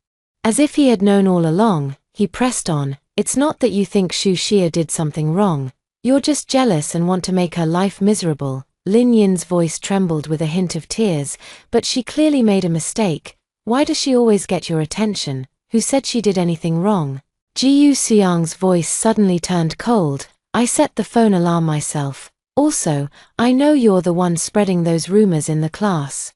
As if he had known all along, he pressed on. It's not that you think Shu Xia did something wrong. You're just jealous and want to make her life miserable. Lin Yin's voice trembled with a hint of tears, but she clearly made a mistake. Why does she always get your attention? Who said she did anything wrong? Ji Yuxiang's voice suddenly turned cold. I set the phone alarm myself. Also, I know you're the one spreading those rumors in the class.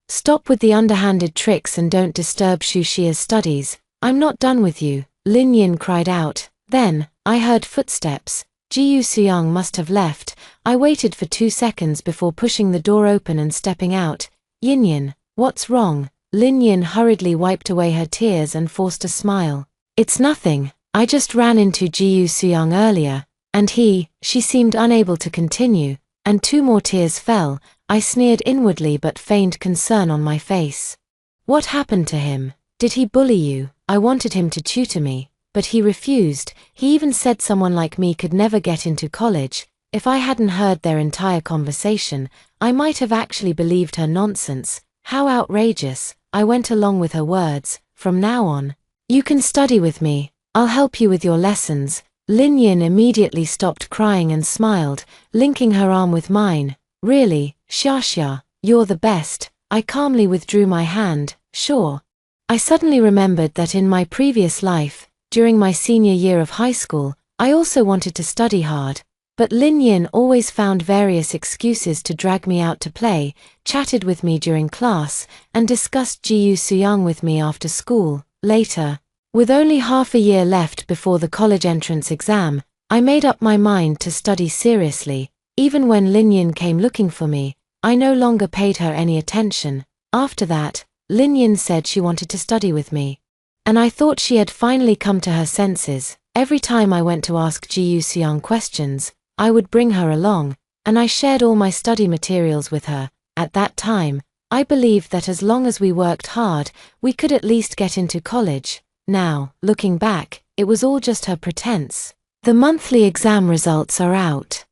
Stop with the underhanded tricks and don't disturb Shu Xia's studies. I'm not done with you, Lin Yin cried out. Then, I heard footsteps. Ji Yuxiang must have left. I waited for 2 seconds before pushing the door open and stepping out. Yin, what's wrong? Lin Yin hurriedly wiped away her tears and forced a smile. It's nothing. I just ran into Ji Yuxiang earlier. And she seemed unable to continue, and 2 more tears fell. I sneered inwardly but feigned concern on my face. What happened to him? Did he bully you? I wanted him to tutor me, but he refused. He even said someone like me could never get into college. If I hadn't heard their entire conversation, I might have actually believed her nonsense. How outrageous. I went along with her words. From now on, you can study with me. I'll help you with your lessons. Lin Yin immediately stopped crying and smiled, linking her arm with mine. Really, Xia, you're the best. I calmly withdrew my hand. Sure. I suddenly remembered that in my previous life, during my senior year of high school, I also wanted to study hard. But Lin Yin always found various excuses to drag me out to play, chatted with me during class, and discussed Ji Yuxiang with me after school. Later, with only half a year left before the college entrance exam, I made up my mind to study seriously. Even when Lin Yin came looking for me, I no longer paid her any attention. After that, Lin Yin said she wanted to study with me. And I thought she had finally come to her senses. Every time I went to ask Ji Yuxiang questions, I would bring her along, and I shared all my study materials with her. At that time, I believed that as long as we worked hard, we could at least get into college. Now, looking back, it was all just her pretense. The monthly exam results are out,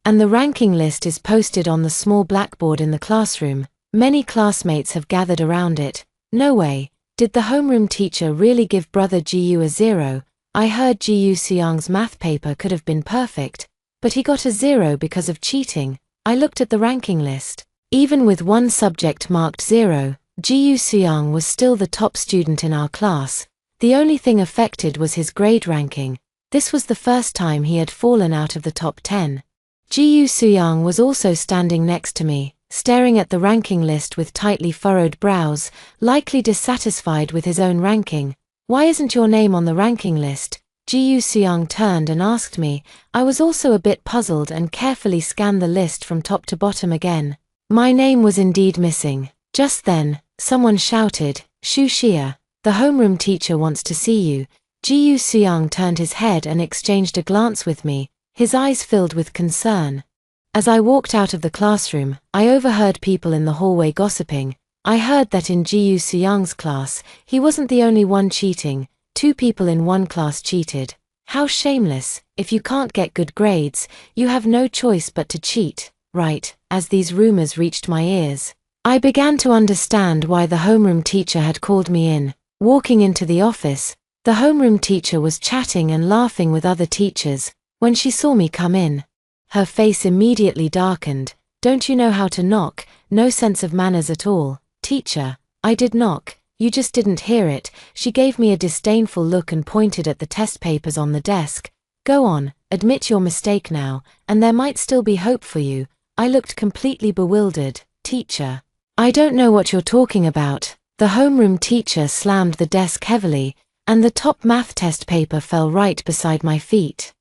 and the ranking list is posted on the small blackboard in the classroom. Many classmates have gathered around it. No way, did the homeroom teacher really give brother Jiyu a 0? I heard Ji Yuxiang's math paper could have been perfect, but he got a 0 because of cheating. I looked at the ranking list. Even with one subject marked 0, Ji Yuxiang was still the top student in our class. The only thing affected was his grade ranking. This was the first time he had fallen out of the top 10. Ji Yuxiang was also standing next to me, staring at the ranking list with tightly furrowed brows, likely dissatisfied with his own ranking. Why isn't your name on the ranking list? Ji Yuxiang turned and asked me. I was also a bit puzzled and carefully scanned the list from top to bottom again. My name was indeed missing. Just then, someone shouted, Shu Xia, the homeroom teacher wants to see you. Ji Yuxiang turned his head and exchanged a glance with me, his eyes filled with concern. As I walked out of the classroom, I overheard people in the hallway gossiping. I heard that in Ji Yuxiang's class, he wasn't the only one cheating. 2 people in one class cheated. How shameless. If you can't get good grades, you have no choice but to cheat, right? As these rumors reached my ears, I began to understand why the homeroom teacher had called me in. Walking into the office, The homeroom teacher was chatting and laughing with other teachers when she saw me come in. Her face immediately darkened. "Don't you know how to knock? No sense of manners at all." "Teacher, I did knock, you just didn't hear it." She gave me a disdainful look and pointed at the test papers on the desk. "Go on, admit your mistake now, and there might still be hope for you." I looked completely bewildered. "Teacher, I don't know what you're talking about." The homeroom teacher slammed the desk heavily, and the top math test paper fell right beside my feet.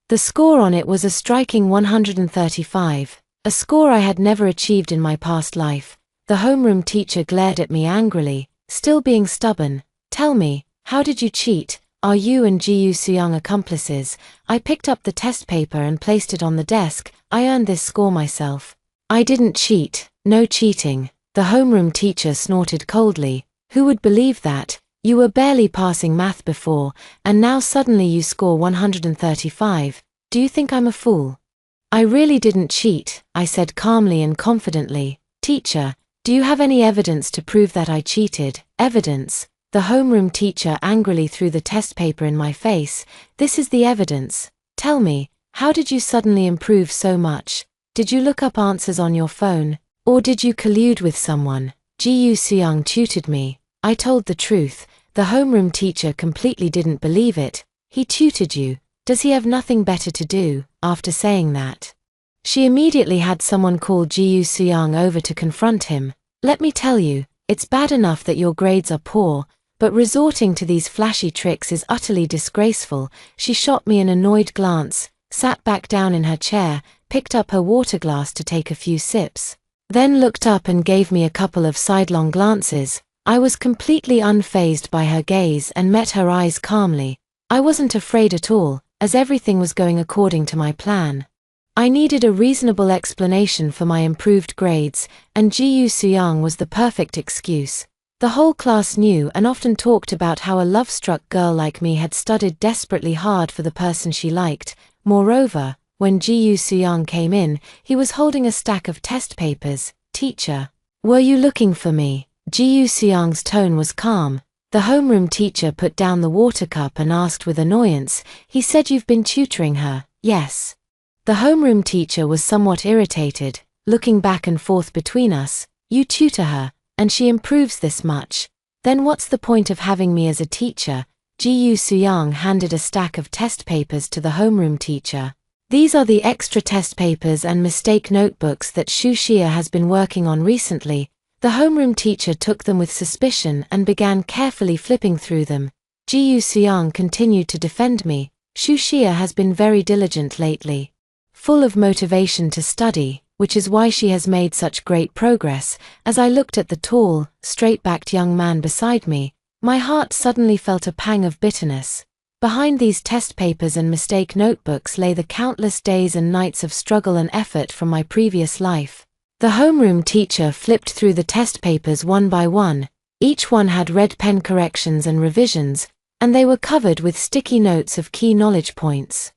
The score on it was a striking 135, a score I had never achieved in my past life. The homeroom teacher glared at me angrily, still being stubborn. "Tell me, how did you cheat? Are you and Ji Soo-young accomplices?" I picked up the test paper and placed it on the desk. "I earned this score myself." "I didn't cheat, no cheating." The homeroom teacher snorted coldly. "Who would believe that? You were barely passing math before, and now suddenly you score 135. Do you think I'm a fool?" "I really didn't cheat," I said calmly and confidently. "Teacher, do you have any evidence to prove that I cheated?" "Evidence?" The homeroom teacher angrily threw the test paper in my face. "This is the evidence. Tell me, how did you suddenly improve so much? Did you look up answers on your phone? Or did you collude with someone?" Ji Soo-young tutored me. I told the truth. The homeroom teacher completely didn't believe it. "He tutored you? Does he have nothing better to do?" After saying that, she immediately had someone call Ji Soo-young over to confront him. "Let me tell you, it's bad enough that your grades are poor, but resorting to these flashy tricks is utterly disgraceful." She shot me an annoyed glance, sat back down in her chair, picked up her water glass to take a few sips, then looked up and gave me a couple of sidelong glances. I was completely unfazed by her gaze and met her eyes calmly. I wasn't afraid at all, as everything was going according to my plan. I needed a reasonable explanation for my improved grades, and Ji Soo-young was the perfect excuse. The whole class knew and often talked about how a love-struck girl like me had studied desperately hard for the person she liked. Moreover, when Ji Soo-young came in, he was holding a stack of test papers. "Teacher, were you looking for me?" Ji Soo-young's tone was calm. The homeroom teacher put down the water cup and asked with annoyance, "He said you've been tutoring her?" "Yes." The homeroom teacher was somewhat irritated, looking back and forth between us. "You tutor her, and she improves this much. Then what's the point of having me as a teacher?" Ji Soo-young handed a stack of test papers to the homeroom teacher. "These are the extra test papers and mistake notebooks that Shu Xia has been working on recently." The homeroom teacher took them with suspicion and began carefully flipping through them. Ji Soo-young continued to defend me. "Shu Xia has been very diligent lately, full of motivation to study, which is why she has made such great progress." As I looked at the tall, straight-backed young man beside me, my heart suddenly felt a pang of bitterness. Behind these test papers and mistake notebooks lay the countless days and nights of struggle and effort from my previous life. The homeroom teacher flipped through the test papers one by one. Each one had red pen corrections and revisions, and they were covered with sticky notes of key knowledge points.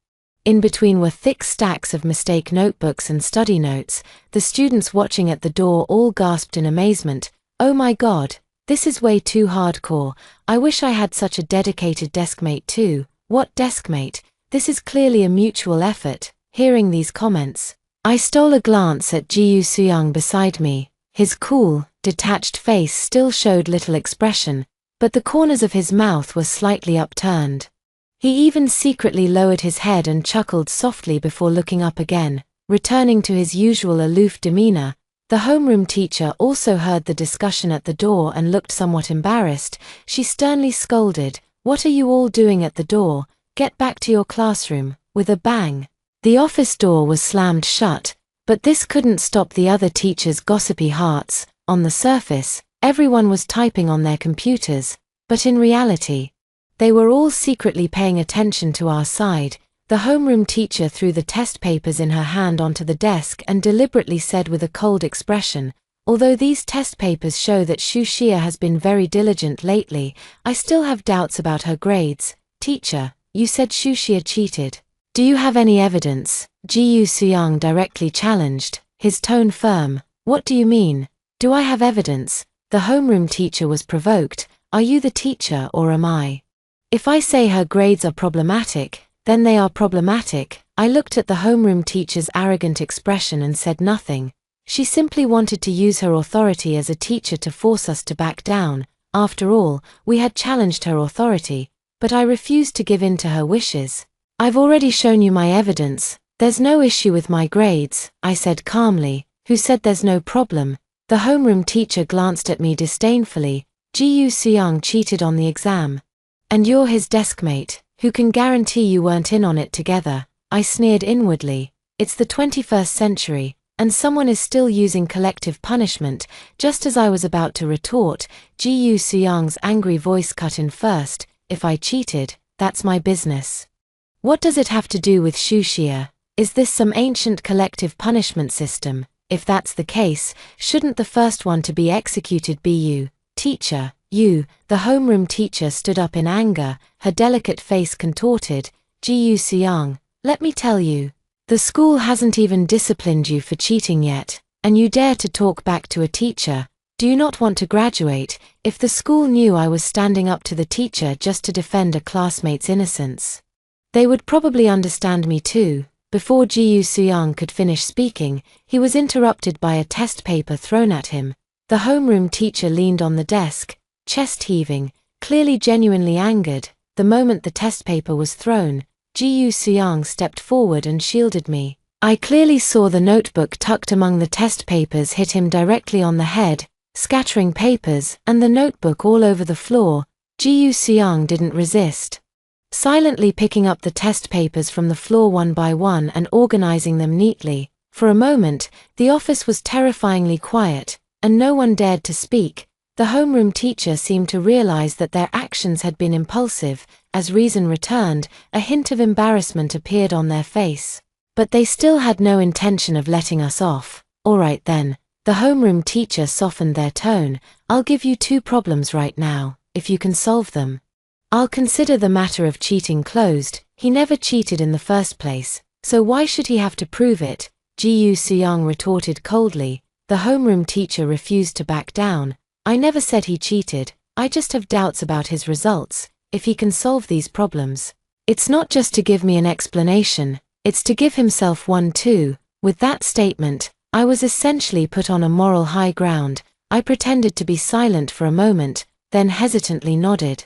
In between were thick stacks of mistake notebooks and study notes. The students watching at the door all gasped in amazement. "Oh my God, this is way too hardcore. I wish I had such a dedicated deskmate too." "What deskmate? This is clearly a mutual effort." Hearing these comments, I stole a glance at Ji Soo-young beside me. His cool, detached face still showed little expression, but the corners of his mouth were slightly upturned. He even secretly lowered his head and chuckled softly before looking up again, returning to his usual aloof demeanor. The homeroom teacher also heard the discussion at the door and looked somewhat embarrassed. She sternly scolded, "What are you all doing at the door? Get back to your classroom," with a bang. The office door was slammed shut, but this couldn't stop the other teachers' gossipy hearts. On the surface, everyone was typing on their computers, but in reality, they were all secretly paying attention to our side. The homeroom teacher threw the test papers in her hand onto the desk and deliberately said with a cold expression, "Although these test papers show that Shu Xia has been very diligent lately, I still have doubts about her grades." "Teacher, you said Shu Xia cheated. Do you have any evidence?" Ji Soo-young directly challenged, his tone firm. "What do you mean? Do I have evidence?" The homeroom teacher was provoked. "Are you the teacher or am I?" If I say her grades are problematic, then they are problematic. I looked at the homeroom teacher's arrogant expression and said nothing. She simply wanted to use her authority as a teacher to force us to back down. After all, we had challenged her authority, but I refused to give in to her wishes. I've already shown you my evidence. There's no issue with my grades, I said calmly. Who said there's no problem? The homeroom teacher glanced at me disdainfully. Ji Seong cheated on the exam. And you're his deskmate. Who can guarantee you weren't in on it together? I sneered inwardly. It's the 21st century, and someone is still using collective punishment. Just as I was about to retort, Ji Seong's angry voice cut in first. If I cheated, that's my business. What does it have to do with Shuxia? Is this some ancient collective punishment system? If that's the case, shouldn't the first one to be executed be you, teacher? You, the homeroom teacher stood up in anger, her delicate face contorted. Ji Seong, let me tell you, the school hasn't even disciplined you for cheating yet, and you dare to talk back to a teacher. Do you not want to graduate? If the school knew I was standing up to the teacher just to defend a classmate's innocence, they would probably understand me too. Before Ji Seong could finish speaking, he was interrupted by a test paper thrown at him. The homeroom teacher leaned on the desk, chest heaving, clearly genuinely angered. The moment the test paper was thrown, Ji Seong stepped forward and shielded me. I clearly saw the notebook tucked among the test papers hit him directly on the head, scattering papers and the notebook all over the floor. Ji Seong didn't resist, silently picking up the test papers from the floor one by one and organizing them neatly. For a moment, the office was terrifyingly quiet, and no one dared to speak. The homeroom teacher seemed to realize that their actions had been impulsive. As reason returned, a hint of embarrassment appeared on their face. But they still had no intention of letting us off. All right then. The homeroom teacher softened their tone. I'll give you 2 problems right now. If you can solve them, I'll consider the matter of cheating closed. He never cheated in the first place, so why should he have to prove it? Ji Seong retorted coldly. The homeroom teacher refused to back down. I never said he cheated. I just have doubts about his results. If he can solve these problems, it's not just to give me an explanation, it's to give himself one too. With that statement, I was essentially put on a moral high ground. I pretended to be silent for a moment, then hesitantly nodded.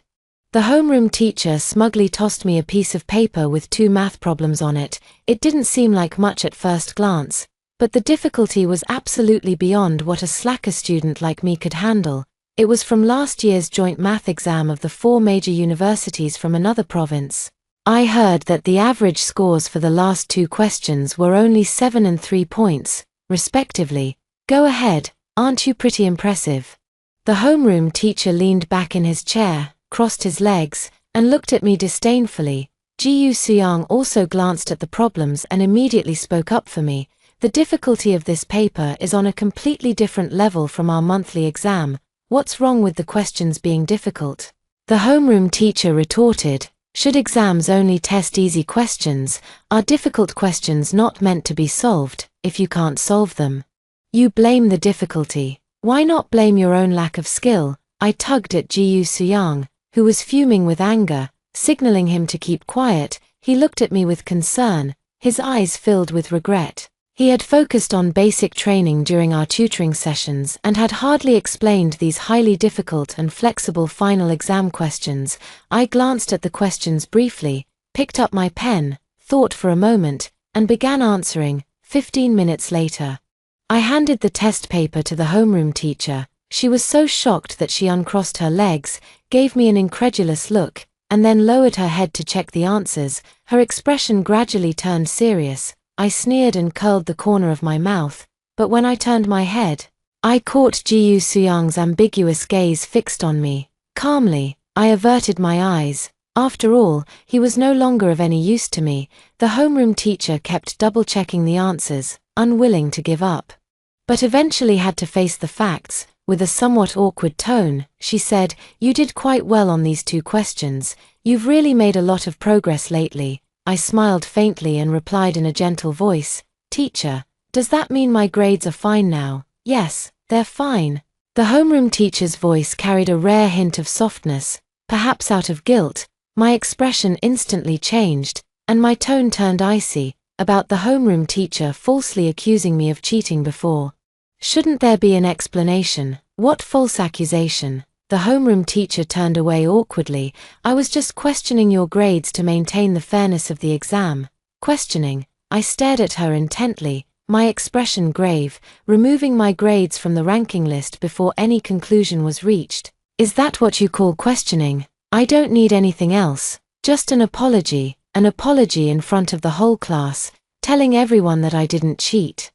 The homeroom teacher smugly tossed me a piece of paper with 2 math problems on it. It didn't seem like much at first glance, but the difficulty was absolutely beyond what a slacker student like me could handle. It was from last year's joint math exam of the 4 major universities from another province. I heard that the average scores for the last 2 questions were only 7 and 3 points, respectively. Go ahead, aren't you pretty impressive? The homeroom teacher leaned back in his chair, crossed his legs, and looked at me disdainfully. Ji Seong also glanced at the problems and immediately spoke up for me. The difficulty of this paper is on a completely different level from our monthly exam. What's wrong with the questions being difficult? The homeroom teacher retorted. Should exams only test easy questions? Are difficult questions not meant to be solved, if you can't solve them? You blame the difficulty. Why not blame your own lack of skill? I tugged at Ji Seong, who was fuming with anger, signaling him to keep quiet. He looked at me with concern, his eyes filled with regret. He had focused on basic training during our tutoring sessions and had hardly explained these highly difficult and flexible final exam questions. I glanced at the questions briefly, picked up my pen, thought for a moment, and began answering. 15 minutes later, I handed the test paper to the homeroom teacher. She was so shocked that she uncrossed her legs, gave me an incredulous look, and then lowered her head to check the answers. Her expression gradually turned serious. I sneered and curled the corner of my mouth, but when I turned my head, I caught Ji Seong's ambiguous gaze fixed on me. Calmly, I averted my eyes. After all, he was no longer of any use to me. The homeroom teacher kept double-checking the answers, unwilling to give up, but eventually had to face the facts. With a somewhat awkward tone, she said, "You did quite well on these 2 questions. You've really made a lot of progress lately." I smiled faintly and replied in a gentle voice, "Teacher, does that mean my grades are fine now?" "Yes, they're fine." The homeroom teacher's voice carried a rare hint of softness, perhaps out of guilt. My expression instantly changed, and my tone turned icy, about the homeroom teacher falsely accusing me of cheating before. Shouldn't there be an explanation? What false accusation? The homeroom teacher turned away awkwardly. I was just questioning your grades to maintain the fairness of the exam. Questioning. I stared at her intently, my expression grave, removing my grades from the ranking list before any conclusion was reached. Is that what you call questioning? I don't need anything else, just an apology in front of the whole class, telling everyone that I didn't cheat.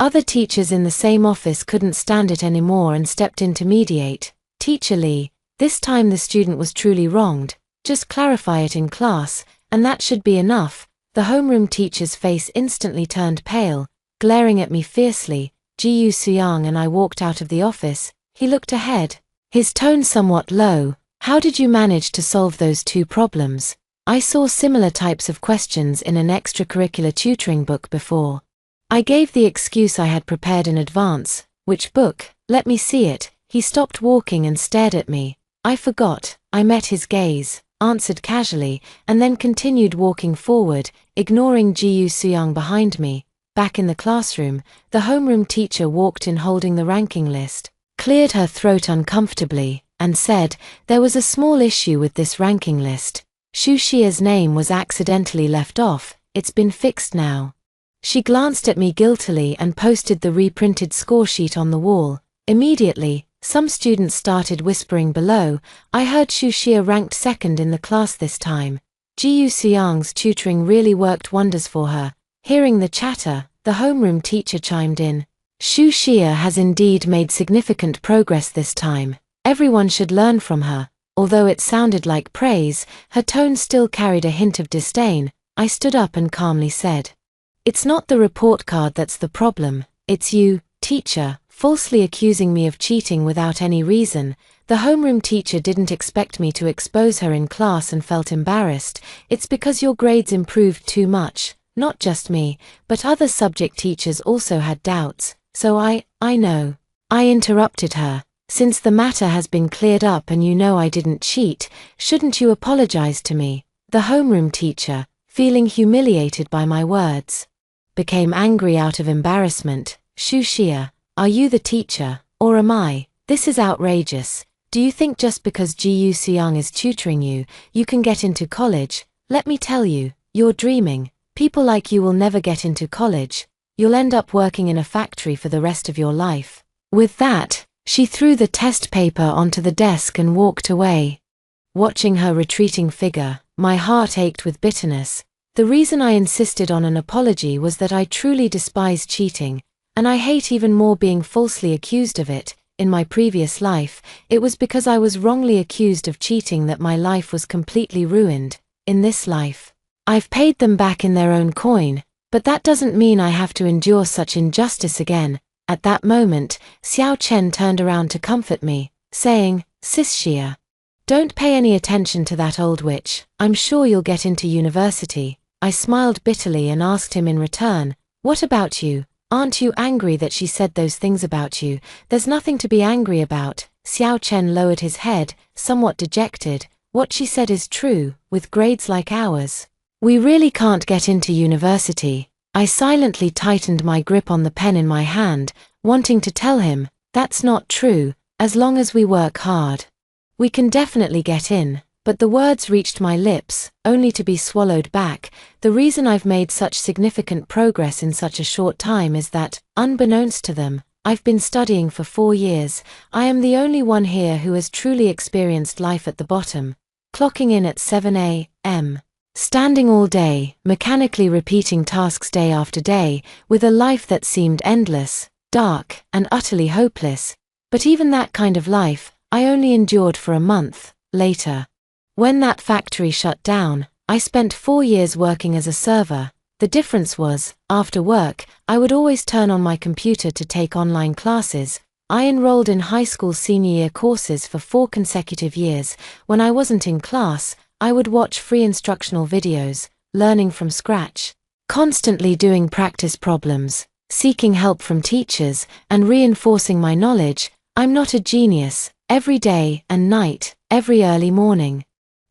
Other teachers in the same office couldn't stand it anymore and stepped in to mediate. Teacher Lee, this time the student was truly wronged, just clarify it in class, and that should be enough. The homeroom teacher's face instantly turned pale, glaring at me fiercely. Ji Suyang and I walked out of the office. He looked ahead, his tone somewhat low. How did you manage to solve those two problems? I saw similar types of questions in an extracurricular tutoring book before. I gave the excuse I had prepared in advance. Which book? Let me see it. He stopped walking and stared at me. I forgot. I met his gaze, answered casually, and then continued walking forward, ignoring Ji Suyang behind me. Back in the classroom, the homeroom teacher walked in holding the ranking list, cleared her throat uncomfortably, and said, there was a small issue with this ranking list. Shu Xia's name was accidentally left off. It's been fixed now. She glanced at me guiltily and posted the reprinted score sheet on the wall. Immediately, some students started whispering below. I heard Shu Xia ranked second in the class this time. Ji Suyang's tutoring really worked wonders for her. Hearing the chatter, the homeroom teacher chimed in. Shu Xia has indeed made significant progress this time. Everyone should learn from her. Although it sounded like praise, her tone still carried a hint of disdain. I stood up and calmly said, it's not the report card that's the problem, it's you, teacher, falsely accusing me of cheating without any reason. The homeroom teacher didn't expect me to expose her in class and felt embarrassed. It's because your grades improved too much. Not just me, but other subject teachers also had doubts. So I know. I interrupted her. Since the matter has been cleared up and you know I didn't cheat, shouldn't you apologize to me? The homeroom teacher, feeling humiliated by my words, became angry out of embarrassment. Shu Xia, are you the teacher, or am I? This is outrageous. Do you think just because Ji Suyang is tutoring you, you can get into college? Let me tell you, you're dreaming. People like you will never get into college. You'll end up working in a factory for the rest of your life. With that, she threw the test paper onto the desk and walked away. Watching her retreating figure, my heart ached with bitterness. The reason I insisted on an apology was that I truly despise cheating, and I hate even more being falsely accused of it. In my previous life, it was because I was wrongly accused of cheating that my life was completely ruined. In this life, I've paid them back in their own coin, but that doesn't mean I have to endure such injustice again. At that moment, Xiao Chen turned around to comfort me, saying, Sis Xia, don't pay any attention to that old witch. I'm sure you'll get into university. I smiled bitterly and asked him in return, what about you? Aren't you angry that she said those things about you? There's nothing to be angry about. Xiao Chen lowered his head, somewhat dejected. What she said is true. With grades like ours, we really can't get into university. I silently tightened my grip on the pen in my hand, wanting to tell him, that's not true. As long as we work hard, we can definitely get in. But the words reached my lips, only to be swallowed back. The reason I've made such significant progress in such a short time is that, unbeknownst to them, I've been studying for 4 years. I am the only one here who has truly experienced life at the bottom. Clocking in at 7 a.m. Standing all day, mechanically repeating tasks day after day, with a life that seemed endless, dark, and utterly hopeless. But even that kind of life, I only endured for a month. Later, when that factory shut down, I spent 4 years working as a server. The difference was, after work, I would always turn on my computer to take online classes. I enrolled in high school senior year courses for 4 consecutive years. When I wasn't in class, I would watch free instructional videos, learning from scratch, constantly doing practice problems, seeking help from teachers, and reinforcing my knowledge. I'm not a genius. Every day and night, every early morning,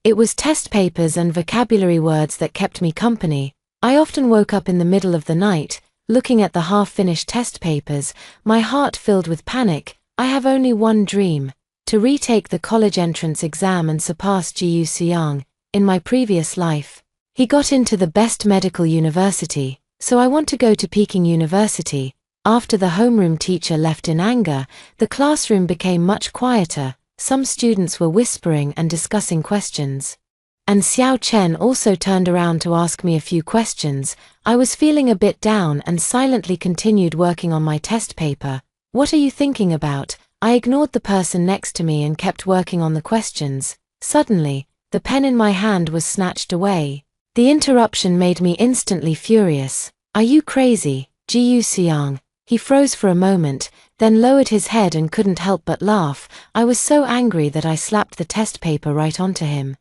It was test papers and vocabulary words that kept me company. I often woke up in the middle of the night, looking at the half-finished test papers, my heart filled with panic. I have only one dream: to retake the college entrance exam and surpass Ji Seong. In my previous life, he got into the best medical university, so I want to go to Peking University. After the homeroom teacher left in anger, the classroom became much quieter. Some students were whispering and discussing questions. And Xiao Chen also turned around to ask me a few questions. I was feeling a bit down and silently continued working on my test paper. "What are you thinking about?" I ignored the person next to me and kept working on the questions. Suddenly, the pen in my hand was snatched away. The interruption made me instantly furious. "Are you crazy, Ji Seong?" He froze for a moment, then lowered his head and couldn't help but laugh. I was so angry that I slapped the test paper right onto him.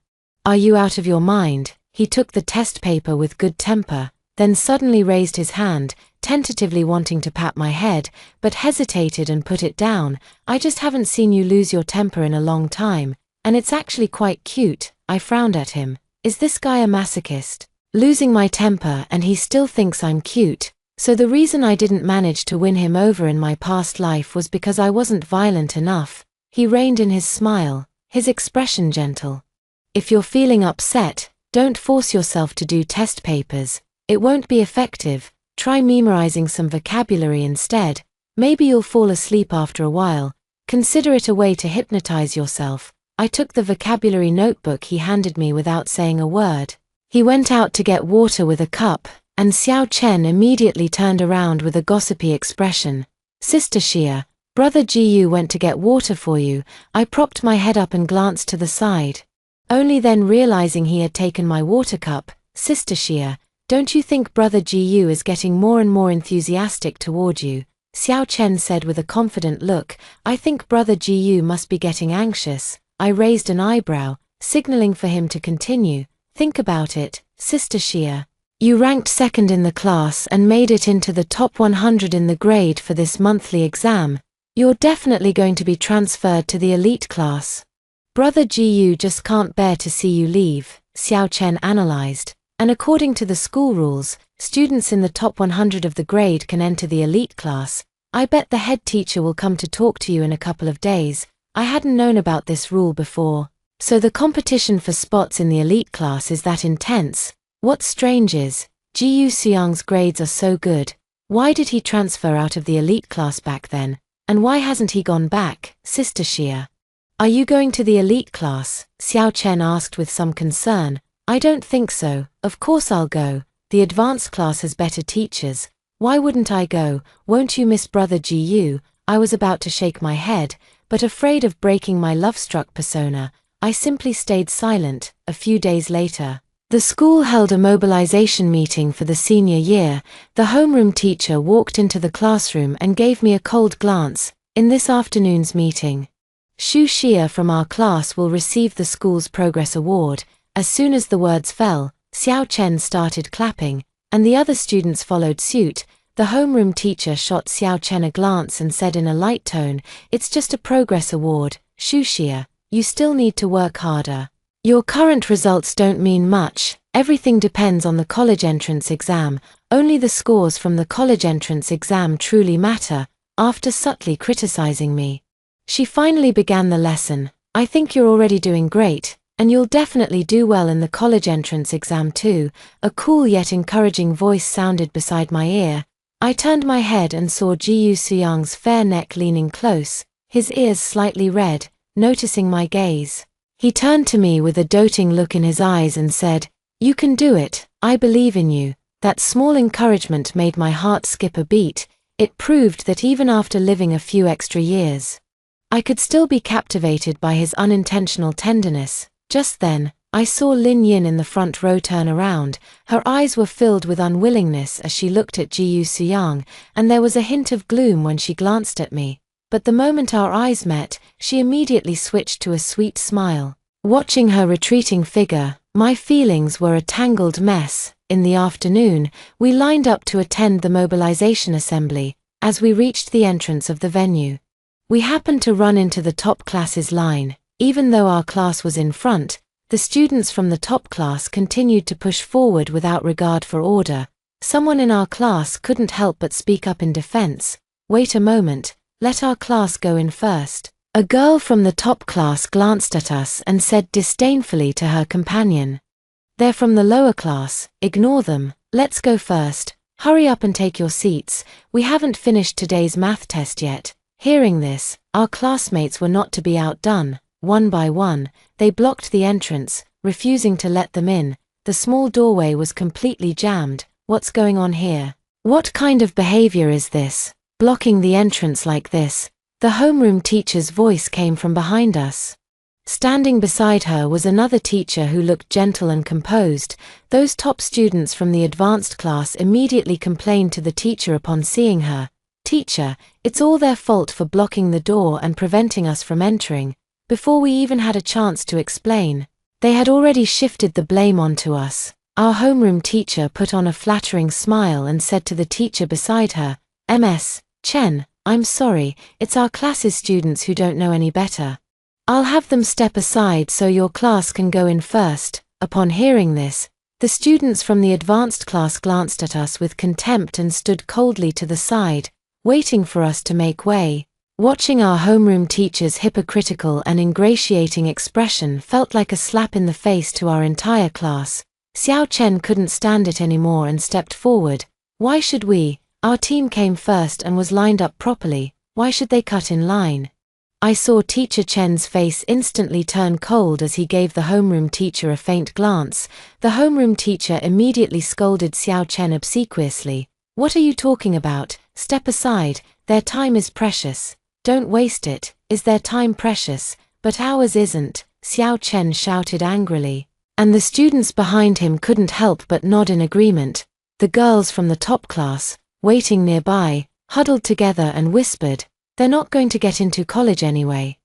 "Are you out of your mind?" He took the test paper with good temper, then suddenly raised his hand, tentatively wanting to pat my head, but hesitated and put it down. "I just haven't seen you lose your temper in a long time, and it's actually quite cute." I frowned at him. Is this guy a masochist? Losing my temper and he still thinks I'm cute. So the reason I didn't manage to win him over in my past life was because I wasn't violent enough. He reined in his smile, his expression gentle. "If you're feeling upset, don't force yourself to do test papers. It won't be effective. Try memorizing some vocabulary instead. Maybe you'll fall asleep after a while. Consider it a way to hypnotize yourself." I took the vocabulary notebook he handed me without saying a word. He went out to get water with a cup, and Xiao Chen immediately turned around with a gossipy expression. "Sister Xia, Brother Ji went to get water for you." I propped my head up and glanced to the side. Only then realizing he had taken my water cup. "Sister Xia, don't you think Brother Ji is getting more and more enthusiastic toward you?" Xiao Chen said with a confident look. "I think Brother Ji must be getting anxious." I raised an eyebrow, signaling for him to continue. "Think about it, Sister Xia. You ranked second in the class and made it into the top 100 in the grade for this monthly exam. You're definitely going to be transferred to the elite class. Brother Ji just can't bear to see you leave," Xiao Chen analyzed. "And according to the school rules, students in the top 100 of the grade can enter the elite class. I bet the head teacher will come to talk to you in a couple of days." I hadn't known about this rule before. "So the competition for spots in the elite class is that intense?" What's strange is, Ji Seong's grades are so good. Why did he transfer out of the elite class back then? And why hasn't he gone back, Sister Xia? "Are you going to the elite class?" Xiao Chen asked with some concern. "I don't think so. Of course I'll go. The advanced class has better teachers. Why wouldn't I go? Won't you miss Brother Ji?" I was about to shake my head, but afraid of breaking my love-struck persona, I simply stayed silent. A few days later, the school held a mobilization meeting for the senior year. The homeroom teacher walked into the classroom and gave me a cold glance. "In this afternoon's meeting, Xu Xia from our class will receive the school's progress award." As soon as the words fell, Xiao Chen started clapping, and the other students followed suit. The homeroom teacher shot Xiao Chen a glance and said in a light tone, "It's just a progress award, Xu Xia. You still need to work harder. Your current results don't mean much. Everything depends on the college entrance exam. Only the scores from the college entrance exam truly matter." After subtly criticizing me, she finally began the lesson. "I think you're already doing great, and you'll definitely do well in the college entrance exam too." A cool yet encouraging voice sounded beside my ear. I turned my head and saw Ji Seong's fair neck leaning close, his ears slightly red. Noticing my gaze, he turned to me with a doting look in his eyes and said, "You can do it. I believe in you." That small encouragement made my heart skip a beat. It proved that even after living a few extra years, I could still be captivated by his unintentional tenderness. Just then, I saw Lin Yin in the front row turn around. Her eyes were filled with unwillingness as she looked at Ji Seong, and there was a hint of gloom when she glanced at me. But the moment our eyes met, she immediately switched to a sweet smile. Watching her retreating figure, my feelings were a tangled mess. In the afternoon, we lined up to attend the mobilization assembly. As we reached the entrance of the venue, we happened to run into the top class's line. Even though our class was in front, The students from the top class continued to push forward without regard for order. Someone in our class couldn't help but speak up in defense. "Wait a moment, let our class go in first." A girl from the top class glanced at us and said disdainfully to her companion, "They're from the lower class, ignore them, let's go first. Hurry up and take your seats, we haven't finished today's math test yet." Hearing this, our classmates were not to be outdone. One by one, they blocked the entrance, refusing to let them in. The small doorway was completely jammed. "What's going on here? What kind of behavior is this? Blocking the entrance like this?" The homeroom teacher's voice came from behind us. Standing beside her was another teacher who looked gentle and composed. Those top students from the advanced class immediately complained to the teacher upon seeing her. "Teacher, it's all their fault for blocking the door and preventing us from entering." Before we even had a chance to explain, they had already shifted the blame onto us. Our homeroom teacher put on a flattering smile and said to the teacher beside her, "Ms. Chen, I'm sorry, it's our class's students who don't know any better. I'll have them step aside so your class can go in first." Upon hearing this, the students from the advanced class glanced at us with contempt and stood coldly to the side, waiting for us to make way. Watching our homeroom teacher's hypocritical and ingratiating expression felt like a slap in the face to our entire class. Xiao Chen couldn't stand it anymore and stepped forward. "Why should we? Our team came first and was lined up properly. Why should they cut in line?" I saw Teacher Chen's face instantly turn cold as he gave the homeroom teacher a faint glance. The homeroom teacher immediately scolded Xiao Chen obsequiously. "What are you talking about? Step aside, their time is precious. Don't waste it." "Is their time precious? But ours isn't," Xiao Chen shouted angrily. And the students behind him couldn't help but nod in agreement. The girls from the top class, waiting nearby, huddled together and whispered, "They're not going to get into college anyway.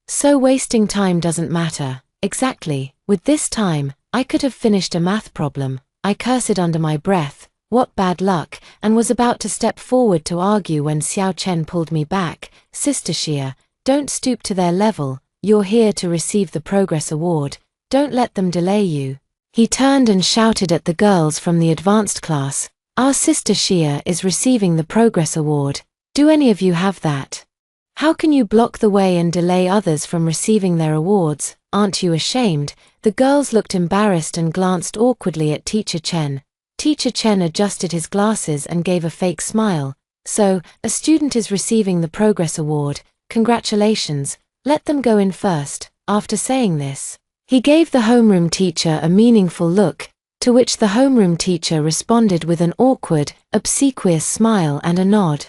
So wasting time doesn't matter." Exactly, with this time, I could have finished a math problem. I cursed under my breath, "What bad luck," and was about to step forward to argue when Xiao Chen pulled me back. "Sister Xia, don't stoop to their level, you're here to receive the Progress Award. Don't let them delay you." He turned and shouted at the girls from the advanced class, "Our Sister Xia is receiving the Progress Award. Do any of you have that? How can you block the way and delay others from receiving their awards? Aren't you ashamed?" The girls looked embarrassed and glanced awkwardly at Teacher Chen. Teacher Chen adjusted his glasses and gave a fake smile. "So, a student is receiving the Progress Award. Congratulations, let them go in first." After saying this, he gave the homeroom teacher a meaningful look, to which the homeroom teacher responded with an awkward, obsequious smile and a nod.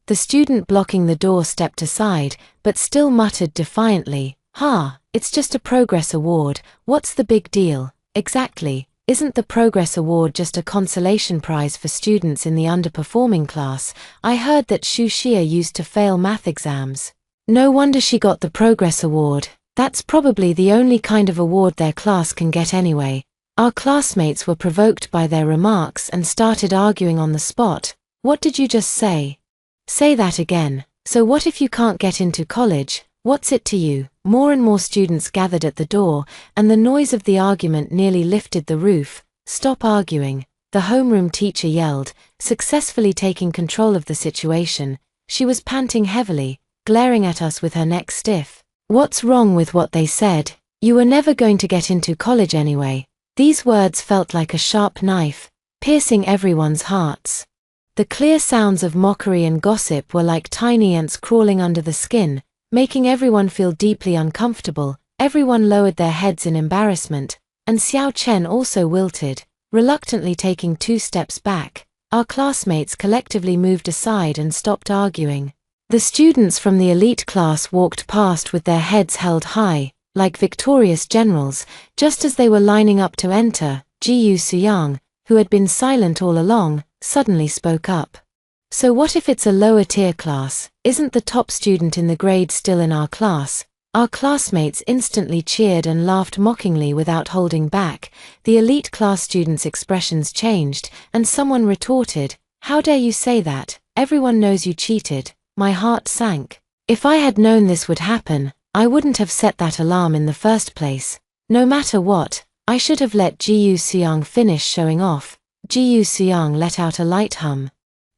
The student blocking the door stepped aside, but still muttered defiantly, "Ha, it's just a Progress Award, what's the big deal?" "Exactly. Isn't the Progress Award just a consolation prize for students in the underperforming class? I heard that Xu Xia used to fail math exams. No wonder she got the Progress Award. That's probably the only kind of award their class can get anyway." Our classmates were provoked by their remarks and started arguing on the spot. "What did you just say? Say that again. So what if you can't get into college? What's it to you?" More and more students gathered at the door, and the noise of the argument nearly lifted the roof. "Stop arguing," the homeroom teacher yelled, successfully taking control of the situation. She was panting heavily, glaring at us with her neck stiff. "What's wrong with what they said? You were never going to get into college anyway." These words felt like a sharp knife, piercing everyone's hearts. The clear sounds of mockery and gossip were like tiny ants crawling under the skin, making everyone feel deeply uncomfortable. Everyone lowered their heads in embarrassment, and Xiao Chen also wilted, reluctantly taking 2 steps back. Our classmates collectively moved aside and stopped arguing. The students from the elite class walked past with their heads held high, like victorious generals. Just as they were lining up to enter, Jiyu Suyang, who had been silent all along, suddenly spoke up. "So what if it's a lower-tier class? Isn't the top student in the grade still in our class?" Our classmates instantly cheered and laughed mockingly without holding back. The elite class students' expressions changed, and someone retorted, "How dare you say that? Everyone knows you cheated." My heart sank. If I had known this would happen, I wouldn't have set that alarm in the first place. No matter what, I should have let Ji Seong finish showing off. Ji Seong let out a light hum.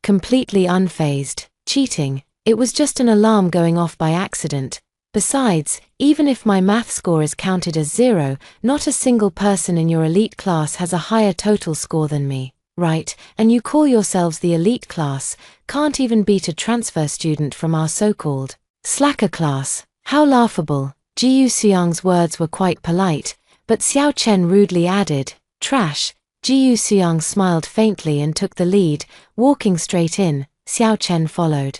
Completely unfazed. Cheating. It was just an alarm going off by accident. Besides, even if my math score is counted as 0, not a single person in your elite class has a higher total score than me, right? And you call yourselves the elite class, can't even beat a transfer student from our so-called slacker class. How laughable. Ji Seong's words were quite polite, but Xiao Chen rudely added, trash. Ji Seong smiled faintly and took the lead, walking straight in. Xiao Chen followed,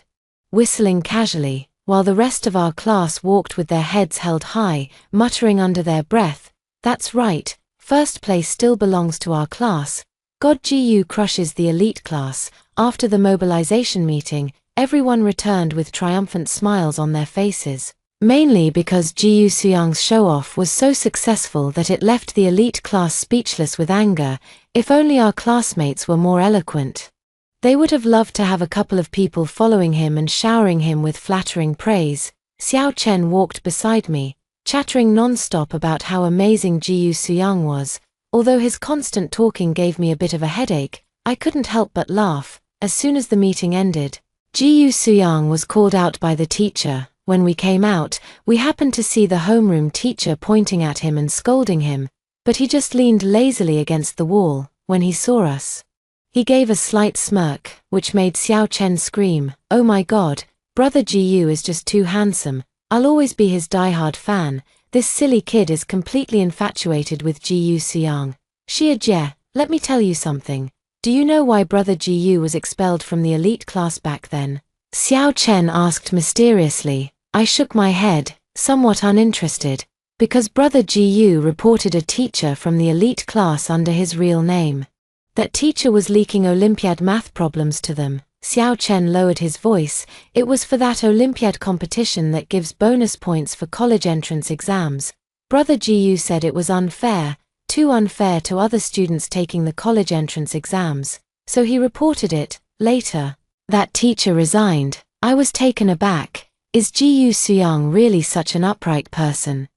whistling casually, while the rest of our class walked with their heads held high, muttering under their breath, "That's right, first place still belongs to our class. God Gu crushes the elite class." After the mobilization meeting, everyone returned with triumphant smiles on their faces, mainly because Ji Seong's show-off was so successful that it left the elite class speechless with anger. If only our classmates were more eloquent. They would have loved to have a couple of people following him and showering him with flattering praise. Xiao Chen walked beside me, chattering non-stop about how amazing Ji Seong was. Although his constant talking gave me a bit of a headache, I couldn't help but laugh. As soon as the meeting ended, Ji Seong was called out by the teacher. When we came out, we happened to see the homeroom teacher pointing at him and scolding him, but he just leaned lazily against the wall. When he saw us, he gave a slight smirk, which made Xiao Chen scream, "Oh my god, brother Gu is just too handsome. I'll always be his diehard fan. This silly kid is completely infatuated with Ji Seong." Xia Jie, let me tell you something. Do you know why brother Gu was expelled from the elite class back then? Xiao Chen asked mysteriously. I shook my head, somewhat uninterested. Because brother Gu reported a teacher from the elite class under his real name. That teacher was leaking Olympiad math problems to them. Xiao Chen lowered his voice. It was for that Olympiad competition that gives bonus points for college entrance exams. Brother Gu said it was unfair, too unfair to other students taking the college entrance exams, so he reported it. Later, that teacher resigned. I was taken aback. Is Ji Seong really such an upright person?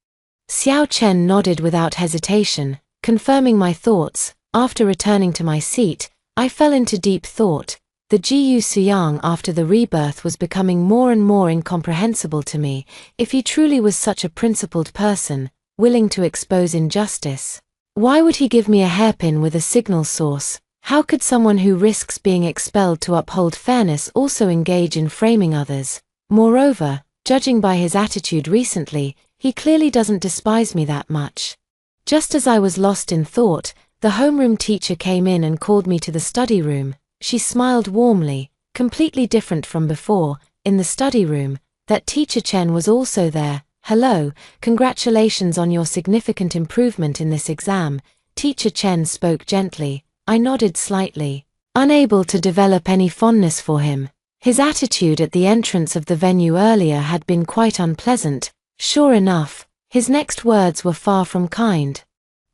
Xiao Chen nodded without hesitation, confirming my thoughts. After returning to my seat, I fell into deep thought. The Ji Seong after the rebirth was becoming more and more incomprehensible to me. If he truly was such a principled person, willing to expose injustice, why would he give me a hairpin with a signal source? How could someone who risks being expelled to uphold fairness also engage in framing others? Moreover, judging by his attitude recently, he clearly doesn't despise me that much. Just as I was lost in thought, the homeroom teacher came in and called me to the study room. She smiled warmly, completely different from before. In the study room, that teacher Chen was also there. "Hello, congratulations on your significant improvement in this exam." Teacher Chen spoke gently. I nodded slightly, unable to develop any fondness for him. His attitude at the entrance of the venue earlier had been quite unpleasant. Sure enough, his next words were far from kind.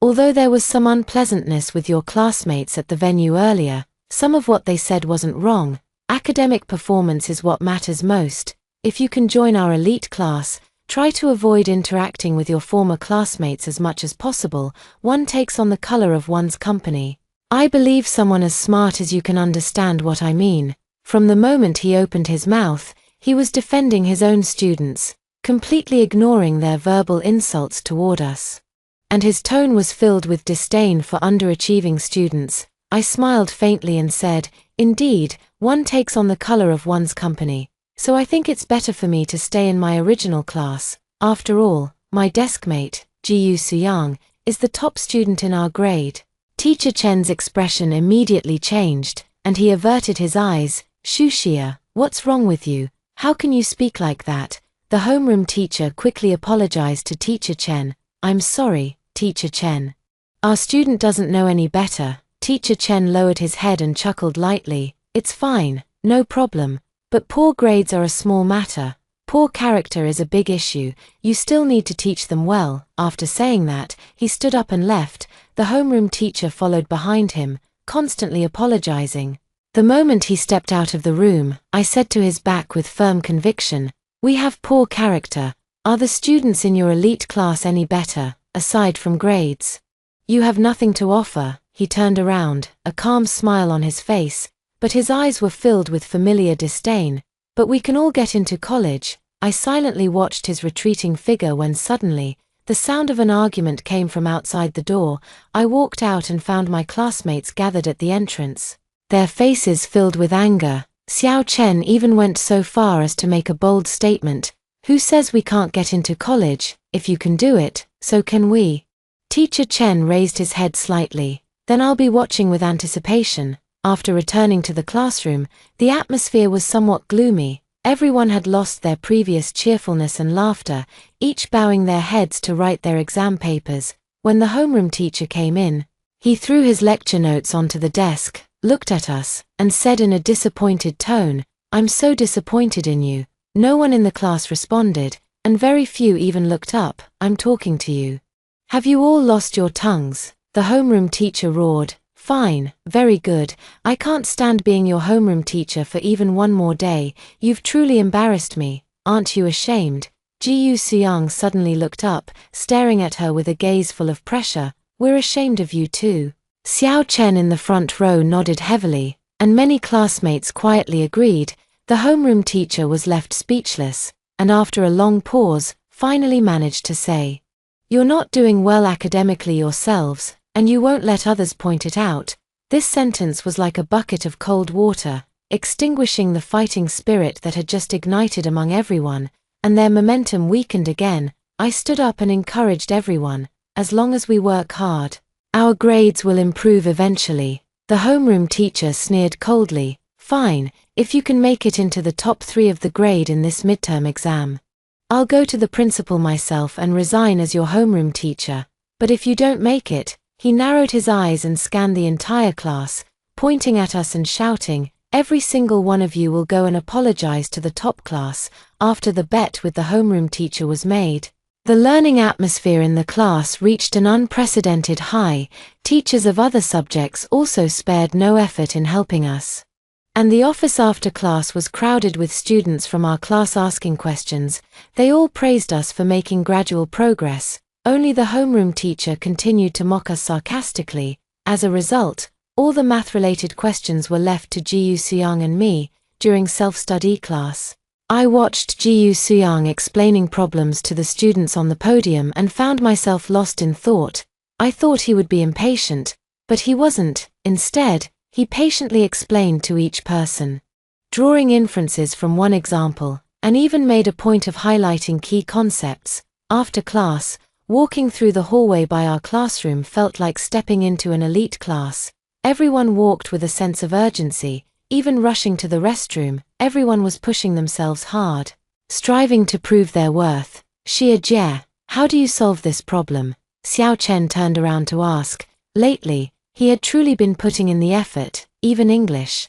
"Although there was some unpleasantness with your classmates at the venue earlier, some of what they said wasn't wrong. Academic performance is what matters most. If you can join our elite class, try to avoid interacting with your former classmates as much as possible. One takes on the color of one's company." I believe someone as smart as you can understand what I mean. From the moment he opened his mouth, he was defending his own students, completely ignoring their verbal insults toward us. And his tone was filled with disdain for underachieving students. I smiled faintly and said, "Indeed, one takes on the color of one's company. So I think it's better for me to stay in my original class. After all, my deskmate, Ji Seong, is the top student in our grade." Teacher Chen's expression immediately changed, and he averted his eyes. "Shuxia, what's wrong with you? How can you speak like that?" The homeroom teacher quickly apologized to Teacher Chen. "I'm sorry, Teacher Chen. Our student doesn't know any better." Teacher Chen lowered his head and chuckled lightly. "It's fine, no problem. But poor grades are a small matter. Poor character is a big issue. You still need to teach them well." After saying that, he stood up and left. The homeroom teacher followed behind him, constantly apologizing. The moment he stepped out of the room, I said to his back with firm conviction, "We have poor character. Are the students in your elite class any better?" aside from grades. You have nothing to offer. He turned around, a calm smile on his face, but his eyes were filled with familiar disdain. But we can all get into college. I silently watched his retreating figure when suddenly, the sound of an argument came from outside the door. I walked out and found my classmates gathered at the entrance, their faces filled with anger. Xiao Chen even went so far as to make a bold statement. Who says we can't get into college? If you can do it, so can we. Teacher Chen raised his head slightly. Then I'll be watching with anticipation. After returning to the classroom, the atmosphere was somewhat gloomy. Everyone had lost their previous cheerfulness and laughter, each bowing their heads to write their exam papers. When the homeroom teacher came in, he threw his lecture notes onto the desk, looked at us, and said in a disappointed tone, "I'm so disappointed in you." No one in the class responded, and very few even looked up. "I'm talking to you. Have you all lost your tongues?" The homeroom teacher roared. "Fine, very good. I can't stand being your homeroom teacher for even one more day. You've truly embarrassed me. Aren't you ashamed?" Ji Suyang suddenly looked up, staring at her with a gaze full of pressure. "We're ashamed of you too." Xiao Chen in the front row nodded heavily, and many classmates quietly agreed. The homeroom teacher was left speechless, and after a long pause, finally managed to say, "You're not doing well academically yourselves, and you won't let others point it out." This sentence was like a bucket of cold water, extinguishing the fighting spirit that had just ignited among everyone, and their momentum weakened again. I stood up and encouraged everyone. As long as we work hard, our grades will improve eventually. The homeroom teacher sneered coldly. "Fine, if you can make it into the top 3 of the grade in this midterm exam. I'll go to the principal myself and resign as your homeroom teacher. But if you don't make it," he narrowed his eyes and scanned the entire class, pointing at us and shouting, "every single one of you will go and apologize to the top class." After the bet with the homeroom teacher was made, the learning atmosphere in the class reached an unprecedented high. Teachers of other subjects also spared no effort in helping us. And the office after class was crowded with students from our class asking questions. They all praised us for making gradual progress. Only the homeroom teacher continued to mock us sarcastically. As a result, all the math-related questions were left to Ji Suyang and me during self-study class. I watched Ji Suyang explaining problems to the students on the podium and found myself lost in thought. I thought he would be impatient, but he wasn't. Instead, he patiently explained to each person, drawing inferences from one example, and even made a point of highlighting key concepts. After class, walking through the hallway by our classroom felt like stepping into an elite class. Everyone walked with a sense of urgency, even rushing to the restroom. Everyone was pushing themselves hard, striving to prove their worth. "Xie Jie, how do you solve this problem?" Xiao Chen turned around to ask. Lately, he had truly been putting in the effort. Even English,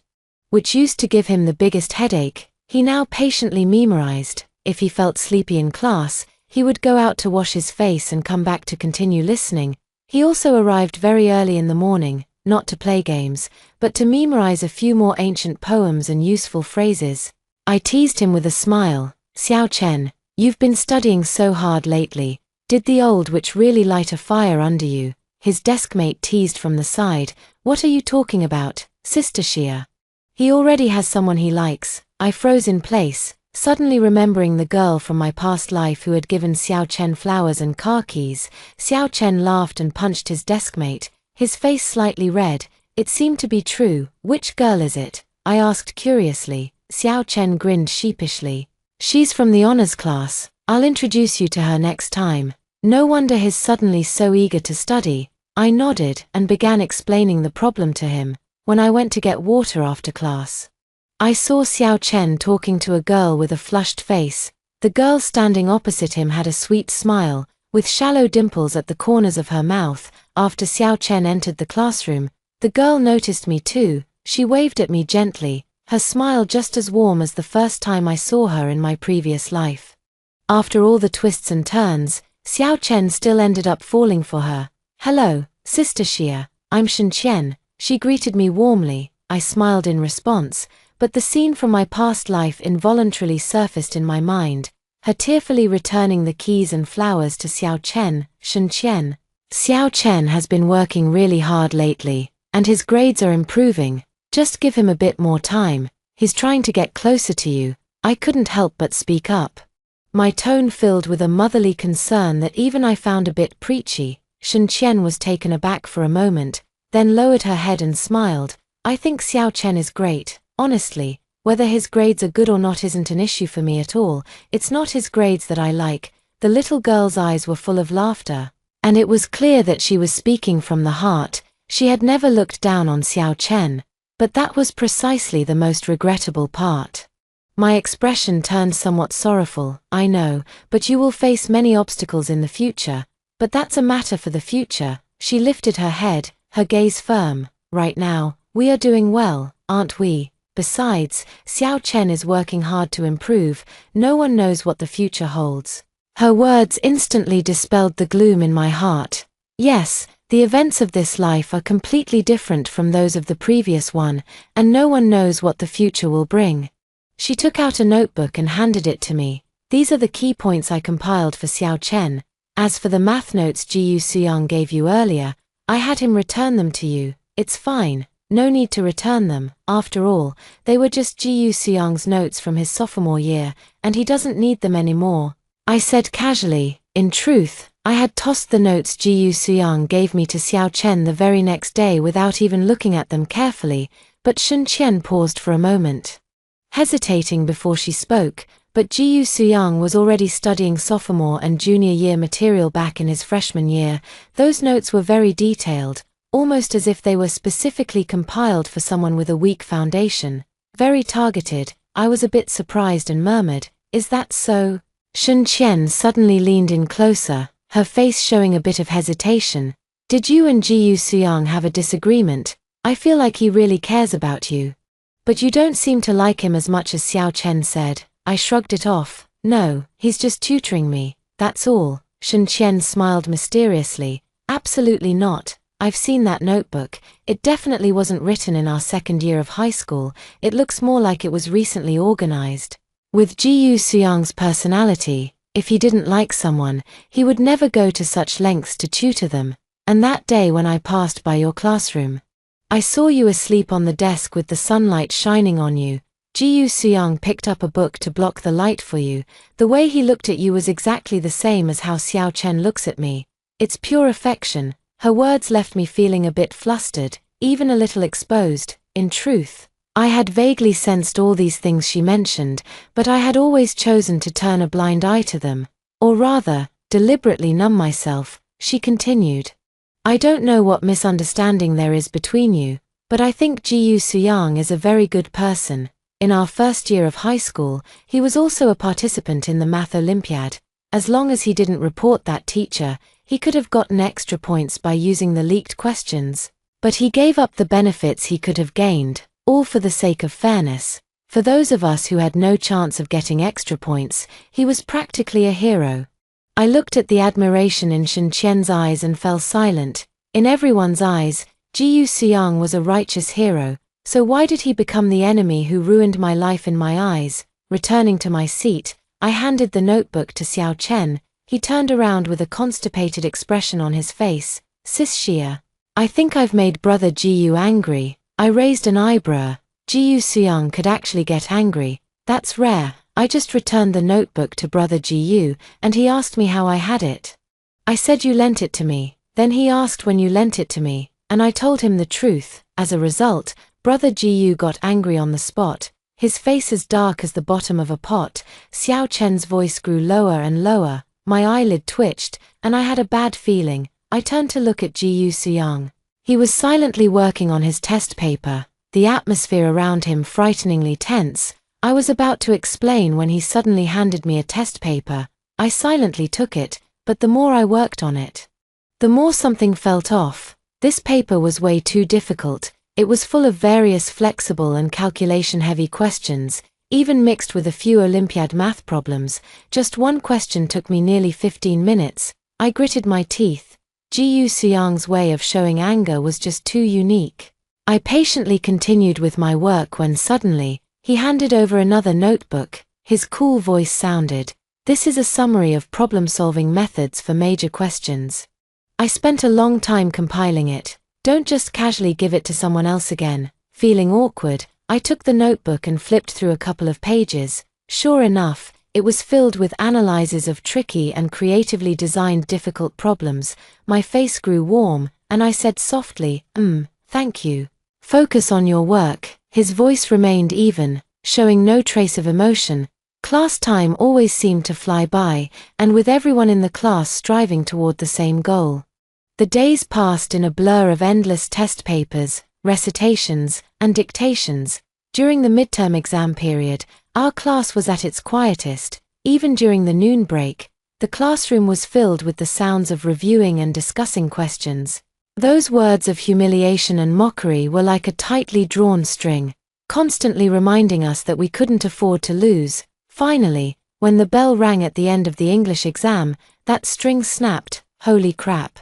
which used to give him the biggest headache, he now patiently memorized. If he felt sleepy in class, he would go out to wash his face and come back to continue listening. He also arrived very early in the morning, not to play games, but to memorize a few more ancient poems and useful phrases. I teased him with a smile. "Xiao Chen, you've been studying so hard lately. Did the old witch really light a fire under you?" His deskmate teased from the side. "What are you talking about, Sister Xia? He already has someone he likes." I froze in place, suddenly remembering the girl from my past life who had given Xiao Chen flowers and car keys. Xiao Chen laughed and punched his deskmate, his face slightly red. It seemed to be true. "Which girl is it?" I asked curiously. Xiao Chen grinned sheepishly. "She's from the honors class. I'll introduce you to her next time." No wonder he's suddenly so eager to study. I nodded and began explaining the problem to him. When I went to get water after class, I saw Xiao Chen talking to a girl with a flushed face. The girl standing opposite him had a sweet smile, with shallow dimples at the corners of her mouth. After Xiao Chen entered the classroom, the girl noticed me too. She waved at me gently, her smile just as warm as the first time I saw her in my previous life. After all the twists and turns, Xiao Chen still ended up falling for her. "Hello, Sister Xia, I'm Shen Qian." She greeted me warmly. I smiled in response, but the scene from my past life involuntarily surfaced in my mind. Her tearfully returning the keys and flowers to Xiao Chen, Shen Qian. Xiao Chen has been working really hard lately, and his grades are improving. Just give him a bit more time. He's trying to get closer to you. I couldn't help but speak up. My tone filled with a motherly concern that even I found a bit preachy. Shen Qian was taken aback for a moment, then lowered her head and smiled. I think Xiao Chen is great, honestly. Whether his grades are good or not isn't an issue for me at all. It's not his grades that I like. The little girl's eyes were full of laughter, and it was clear that she was speaking from the heart. She had never looked down on Xiao Chen, but that was precisely the most regrettable part. My expression turned somewhat sorrowful. I know, but you will face many obstacles in the future. But that's a matter for the future. She lifted her head, her gaze firm. Right now, we are doing well, aren't we? Besides, Xiao Chen is working hard to improve. No one knows what the future holds. Her words instantly dispelled the gloom in my heart. Yes, the events of this life are completely different from those of the previous one, and no one knows what the future will bring. She took out a notebook and handed it to me. These are the key points I compiled for Xiao Chen. As for the math notes Jiyu Suyang gave you earlier, I had him return them to you. It's fine. No need to return them. After all, they were just Jiyu Suyang's notes from his sophomore year, and he doesn't need them anymore. I said casually. In truth, I had tossed the notes Jiyu Suyang gave me to Xiao Chen the very next day without even looking at them carefully, but Shen Qian paused for a moment, hesitating before she spoke. But Jiyu Suyang was already studying sophomore and junior year material back in his freshman year. Those notes were very detailed, almost as if they were specifically compiled for someone with a weak foundation. Very targeted. I was a bit surprised and murmured, "Is that so?" Shen Qian suddenly leaned in closer, her face showing a bit of hesitation. "Did you and Jiyu Suyang have a disagreement? I feel like he really cares about you. But you don't seem to like him as much as Xiao Chen said." I shrugged it off. "No, he's just tutoring me, that's all." Shen Qian smiled mysteriously. "Absolutely not. I've seen that notebook. It definitely wasn't written in our second year of high school. It looks more like it was recently organized. With Jiyu Suyang's personality, if he didn't like someone, he would never go to such lengths to tutor them. And that day when I passed by your classroom, I saw you asleep on the desk with the sunlight shining on you. Jiyu Suyang picked up a book to block the light for you. The way he looked at you was exactly the same as how Xiao Chen looks at me. It's pure affection." Her words left me feeling a bit flustered, even a little exposed. In truth, I had vaguely sensed all these things she mentioned, but I had always chosen to turn a blind eye to them. Or rather, deliberately numb myself. She continued. "I don't know what misunderstanding there is between you, but I think Jiyu Suyang is a very good person. In our first year of high school, he was also a participant in the math Olympiad. As long as he didn't report that teacher, he could have gotten extra points by using the leaked questions. But he gave up the benefits he could have gained, all for the sake of fairness. For those of us who had no chance of getting extra points, he was practically a hero." I looked at the admiration in Shen Qian's eyes and fell silent. In everyone's eyes, Jiyu Suyang was a righteous hero. So why did he become the enemy who ruined my life in my eyes? Returning to my seat, I handed the notebook to Xiao Chen. He turned around with a constipated expression on his face. "Sis Xia, I think I've made Brother Jiyu angry." I raised an eyebrow. Jiyu Suyang could actually get angry. That's rare. I just returned the notebook to Brother Jiyu, and he asked me how I had it. I said you lent it to me. Then he asked when you lent it to me, and I told him the truth. As a result, Brother Jiyu got angry on the spot, his face as dark as the bottom of a pot. Xiao Chen's voice grew lower and lower. My eyelid twitched, and I had a bad feeling. I turned to look at Jiyu Suyang. He was silently working on his test paper, the atmosphere around him frighteningly tense. I was about to explain when he suddenly handed me a test paper. I silently took it, but the more I worked on it, the more something felt off. This paper was way too difficult. It was full of various flexible and calculation-heavy questions, even mixed with a few Olympiad math problems. Just one question took me nearly 15 minutes. I gritted my teeth. Jiyu Suyang's way of showing anger was just too unique. I patiently continued with my work when suddenly, he handed over another notebook. His cool voice sounded, This is a summary of problem-solving methods for major questions. I spent a long time compiling it. Don't just casually give it to someone else again. Feeling awkward, I took the notebook and flipped through a couple of pages. Sure enough, it was filled with analyses of tricky and creatively designed difficult problems. My face grew warm, and I said softly, thank you. Focus on your work. His voice remained even, showing no trace of emotion. Class time always seemed to fly by, and with everyone in the class striving toward the same goal. The days passed in a blur of endless test papers, recitations, and dictations. During the midterm exam period, our class was at its quietest. Even during the noon break, the classroom was filled with the sounds of reviewing and discussing questions. Those words of humiliation and mockery were like a tightly drawn string, constantly reminding us that we couldn't afford to lose. Finally, when the bell rang at the end of the English exam, that string snapped. Holy crap.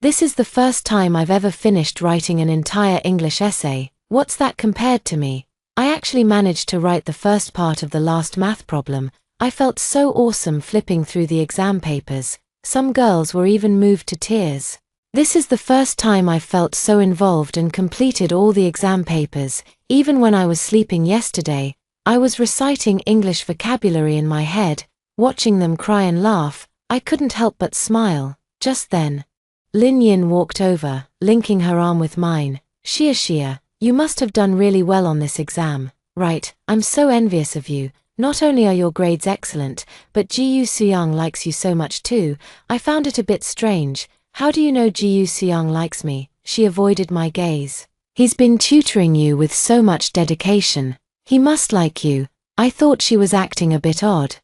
This is the first time I've ever finished writing an entire English essay. What's that compared to me? I actually managed to write the first part of the last math problem. I felt so awesome flipping through the exam papers. Some girls were even moved to tears. This is the first time I've felt so involved and completed all the exam papers. Even when I was sleeping yesterday, I was reciting English vocabulary in my head, watching them cry and laugh. I couldn't help but smile. Just then, Lin Yin walked over, linking her arm with mine. Xia, you must have done really well on this exam, right? I'm so envious of you. Not only are your grades excellent, but Jiyu Suyang likes you so much too. I found it a bit strange. How do you know Jiyu Suyang likes me? She avoided my gaze. He's been tutoring you with so much dedication. He must like you. I thought she was acting a bit odd,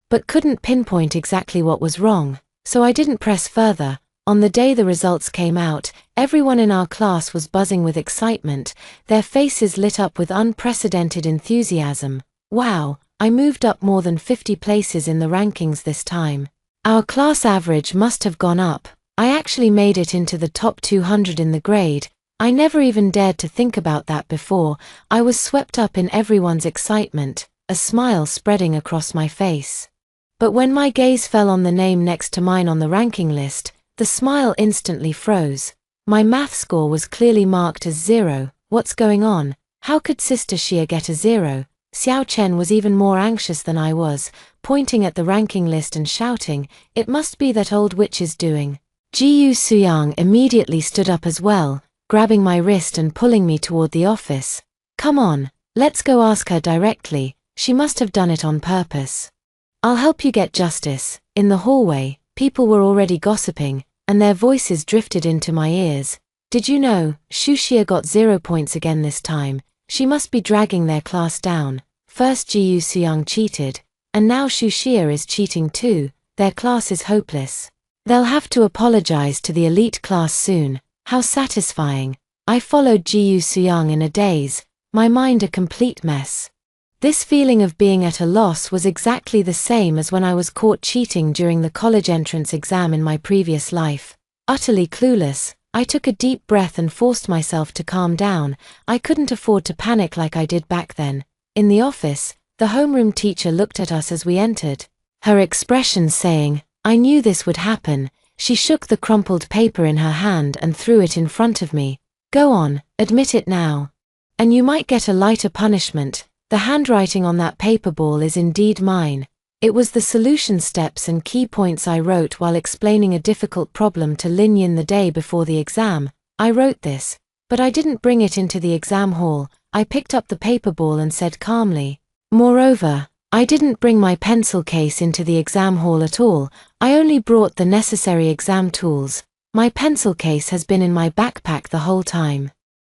but couldn't pinpoint exactly what was wrong, so I didn't press further. On the day the results came out, everyone in our class was buzzing with excitement, their faces lit up with unprecedented enthusiasm. Wow, I moved up more than 50 places in the rankings this time. Our class average must have gone up. I actually made it into the top 200 in the grade. I never even dared to think about that before. I was swept up in everyone's excitement, a smile spreading across my face. But when my gaze fell on the name next to mine on the ranking list, the smile instantly froze. My math score was clearly marked as 0. What's going on? How could Sister Xia get a 0? Xiao Chen was even more anxious than I was, pointing at the ranking list and shouting, "It must be that old witch is doing." Jiyu Suyang immediately stood up as well, grabbing my wrist and pulling me toward the office. "Come on, let's go ask her directly. She must have done it on purpose. I'll help you get justice." In the hallway, people were already gossiping, and their voices drifted into my ears. "Did you know, Xia got 0 points again this time? She must be dragging their class down. First Jiyu Suyang cheated, and now Xia is cheating too. Their class is hopeless. They'll have to apologize to the elite class soon." How satisfying. I followed Jiyu Suyang in a daze, my mind a complete mess. This feeling of being at a loss was exactly the same as when I was caught cheating during the college entrance exam in my previous life. Utterly clueless, I took a deep breath and forced myself to calm down. I couldn't afford to panic like I did back then. In the office, the homeroom teacher looked at us as we entered, her expression saying, "I knew this would happen." She shook the crumpled paper in her hand and threw it in front of me. "Go on, admit it now. And you might get a lighter punishment. The handwriting on that paper ball is indeed mine." It was the solution steps and key points I wrote while explaining a difficult problem to Lin Yin the day before the exam. I wrote this, but I didn't bring it into the exam hall. I picked up the paper ball and said calmly. Moreover, I didn't bring my pencil case into the exam hall at all. I only brought the necessary exam tools. My pencil case has been in my backpack the whole time.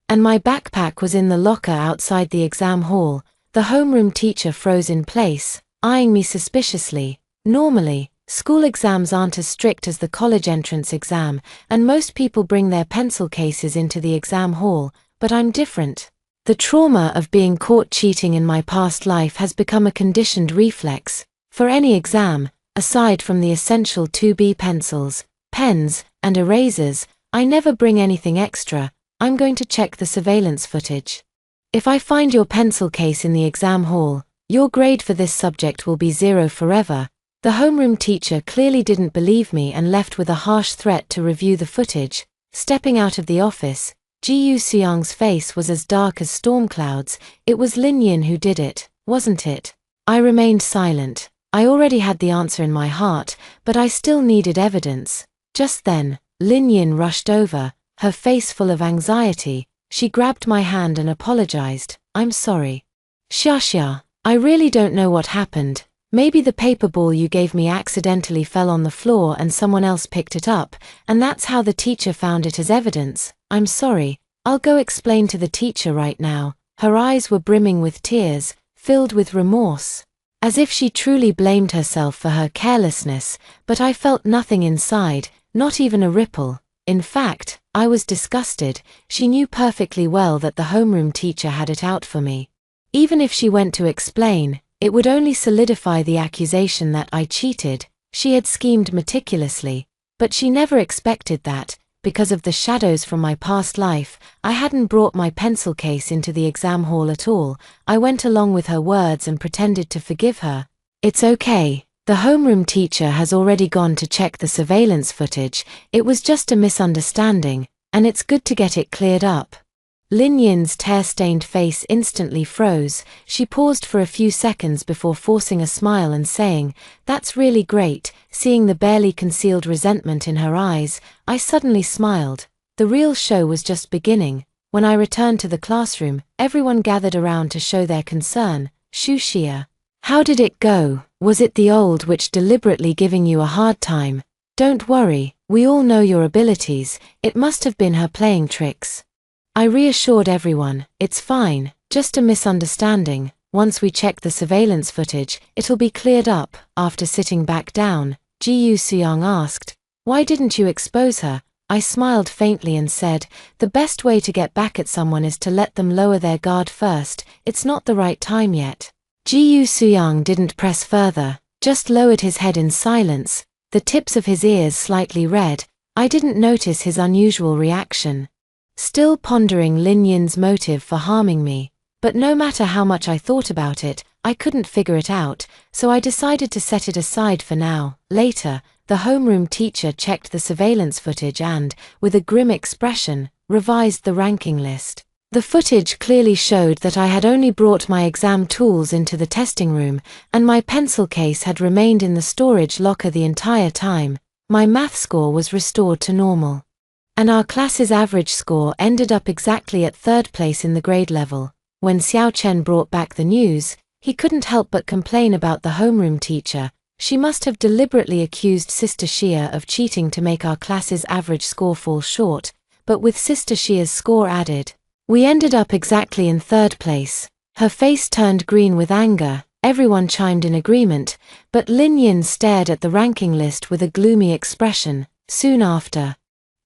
And my backpack was in the locker outside the exam hall. The homeroom teacher froze in place, eyeing me suspiciously. Normally, school exams aren't as strict as the college entrance exam, and most people bring their pencil cases into the exam hall, but I'm different. The trauma of being caught cheating in my past life has become a conditioned reflex. For any exam, aside from the essential 2B pencils, pens, and erasers, I never bring anything extra. I'm going to check the surveillance footage. If I find your pencil case in the exam hall, your grade for this subject will be 0 forever. The homeroom teacher clearly didn't believe me and left with a harsh threat to review the footage. Stepping out of the office, Ji Seong's face was as dark as storm clouds. It was Lin Yin who did it, wasn't it? I remained silent. I already had the answer in my heart, but I still needed evidence. Just then, Lin Yin rushed over, her face full of anxiety. She grabbed my hand and apologized. "I'm sorry. Xia, I really don't know what happened. Maybe the paper ball you gave me accidentally fell on the floor and someone else picked it up, and that's how the teacher found it as evidence. I'm sorry. I'll go explain to the teacher right now." Her eyes were brimming with tears, filled with remorse, as if she truly blamed herself for her carelessness, but I felt nothing inside, not even a ripple. In fact, I was disgusted. She knew perfectly well that the homeroom teacher had it out for me. Even if she went to explain, it would only solidify the accusation that I cheated. She had schemed meticulously, but she never expected that. Because of the shadows from my past life, I hadn't brought my pencil case into the exam hall at all. I went along with her words and pretended to forgive her. "It's okay. The homeroom teacher has already gone to check the surveillance footage. It was just a misunderstanding, and it's good to get it cleared up." Lin Yin's tear-stained face instantly froze. She paused for a few seconds before forcing a smile and saying, "That's really great." Seeing the barely concealed resentment in her eyes, I suddenly smiled. The real show was just beginning. When I returned to the classroom, everyone gathered around to show their concern. "Xia, how did it go? Was it the old witch deliberately giving you a hard time?" "Don't worry, we all know your abilities. It must have been her playing tricks." I reassured everyone, "It's fine, just a misunderstanding. Once we check the surveillance footage, it'll be cleared up." After sitting back down, Ji Seong asked, "Why didn't you expose her?" I smiled faintly and said, "The best way to get back at someone is to let them lower their guard first. It's not the right time yet." Ji Seong didn't press further, just lowered his head in silence, the tips of his ears slightly red. I didn't notice his unusual reaction, still pondering Lin Yin's motive for harming me. But no matter how much I thought about it, I couldn't figure it out, so I decided to set it aside for now. Later, the homeroom teacher checked the surveillance footage and, with a grim expression, revised the ranking list. The footage clearly showed that I had only brought my exam tools into the testing room, and my pencil case had remained in the storage locker the entire time. My math score was restored to normal, and our class's average score ended up exactly at third place in the grade level. When Xiao Chen brought back the news, he couldn't help but complain about the homeroom teacher. She must have deliberately accused Sister Xia of cheating to make our class's average score fall short, but with Sister Xia's score added, we ended up exactly in third place. Her face turned green with anger. Everyone chimed in agreement, but Lin Yin stared at the ranking list with a gloomy expression. Soon after,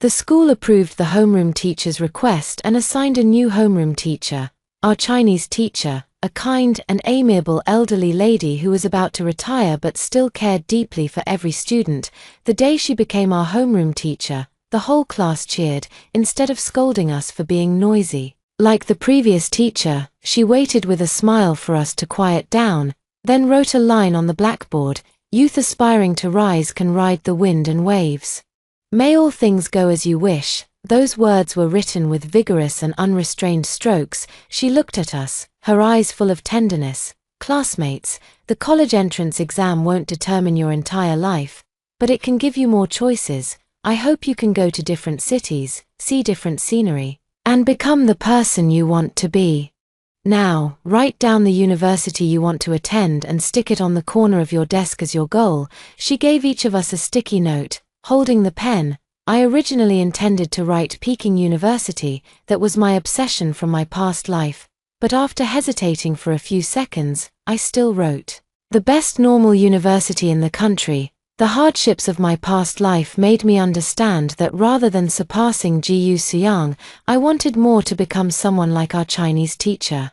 the school approved the homeroom teacher's request and assigned a new homeroom teacher. Our Chinese teacher, a kind and amiable elderly lady who was about to retire but still cared deeply for every student. The day she became our homeroom teacher, the whole class cheered, instead of scolding us for being noisy. Like the previous teacher, she waited with a smile for us to quiet down, then wrote a line on the blackboard, "Youth aspiring to rise can ride the wind and waves. May all things go as you wish." Those words were written with vigorous and unrestrained strokes. She looked at us, her eyes full of tenderness. "Classmates, the college entrance exam won't determine your entire life, but it can give you more choices. I hope you can go to different cities, see different scenery, and become the person you want to be. Now, write down the university you want to attend and stick it on the corner of your desk as your goal." She gave each of us a sticky note. Holding the pen, I originally intended to write Peking University. That was my obsession from my past life, but after hesitating for a few seconds, I still wrote, "The best normal university in the country." The hardships of my past life made me understand that rather than surpassing Ji Seong, I wanted more to become someone like our Chinese teacher.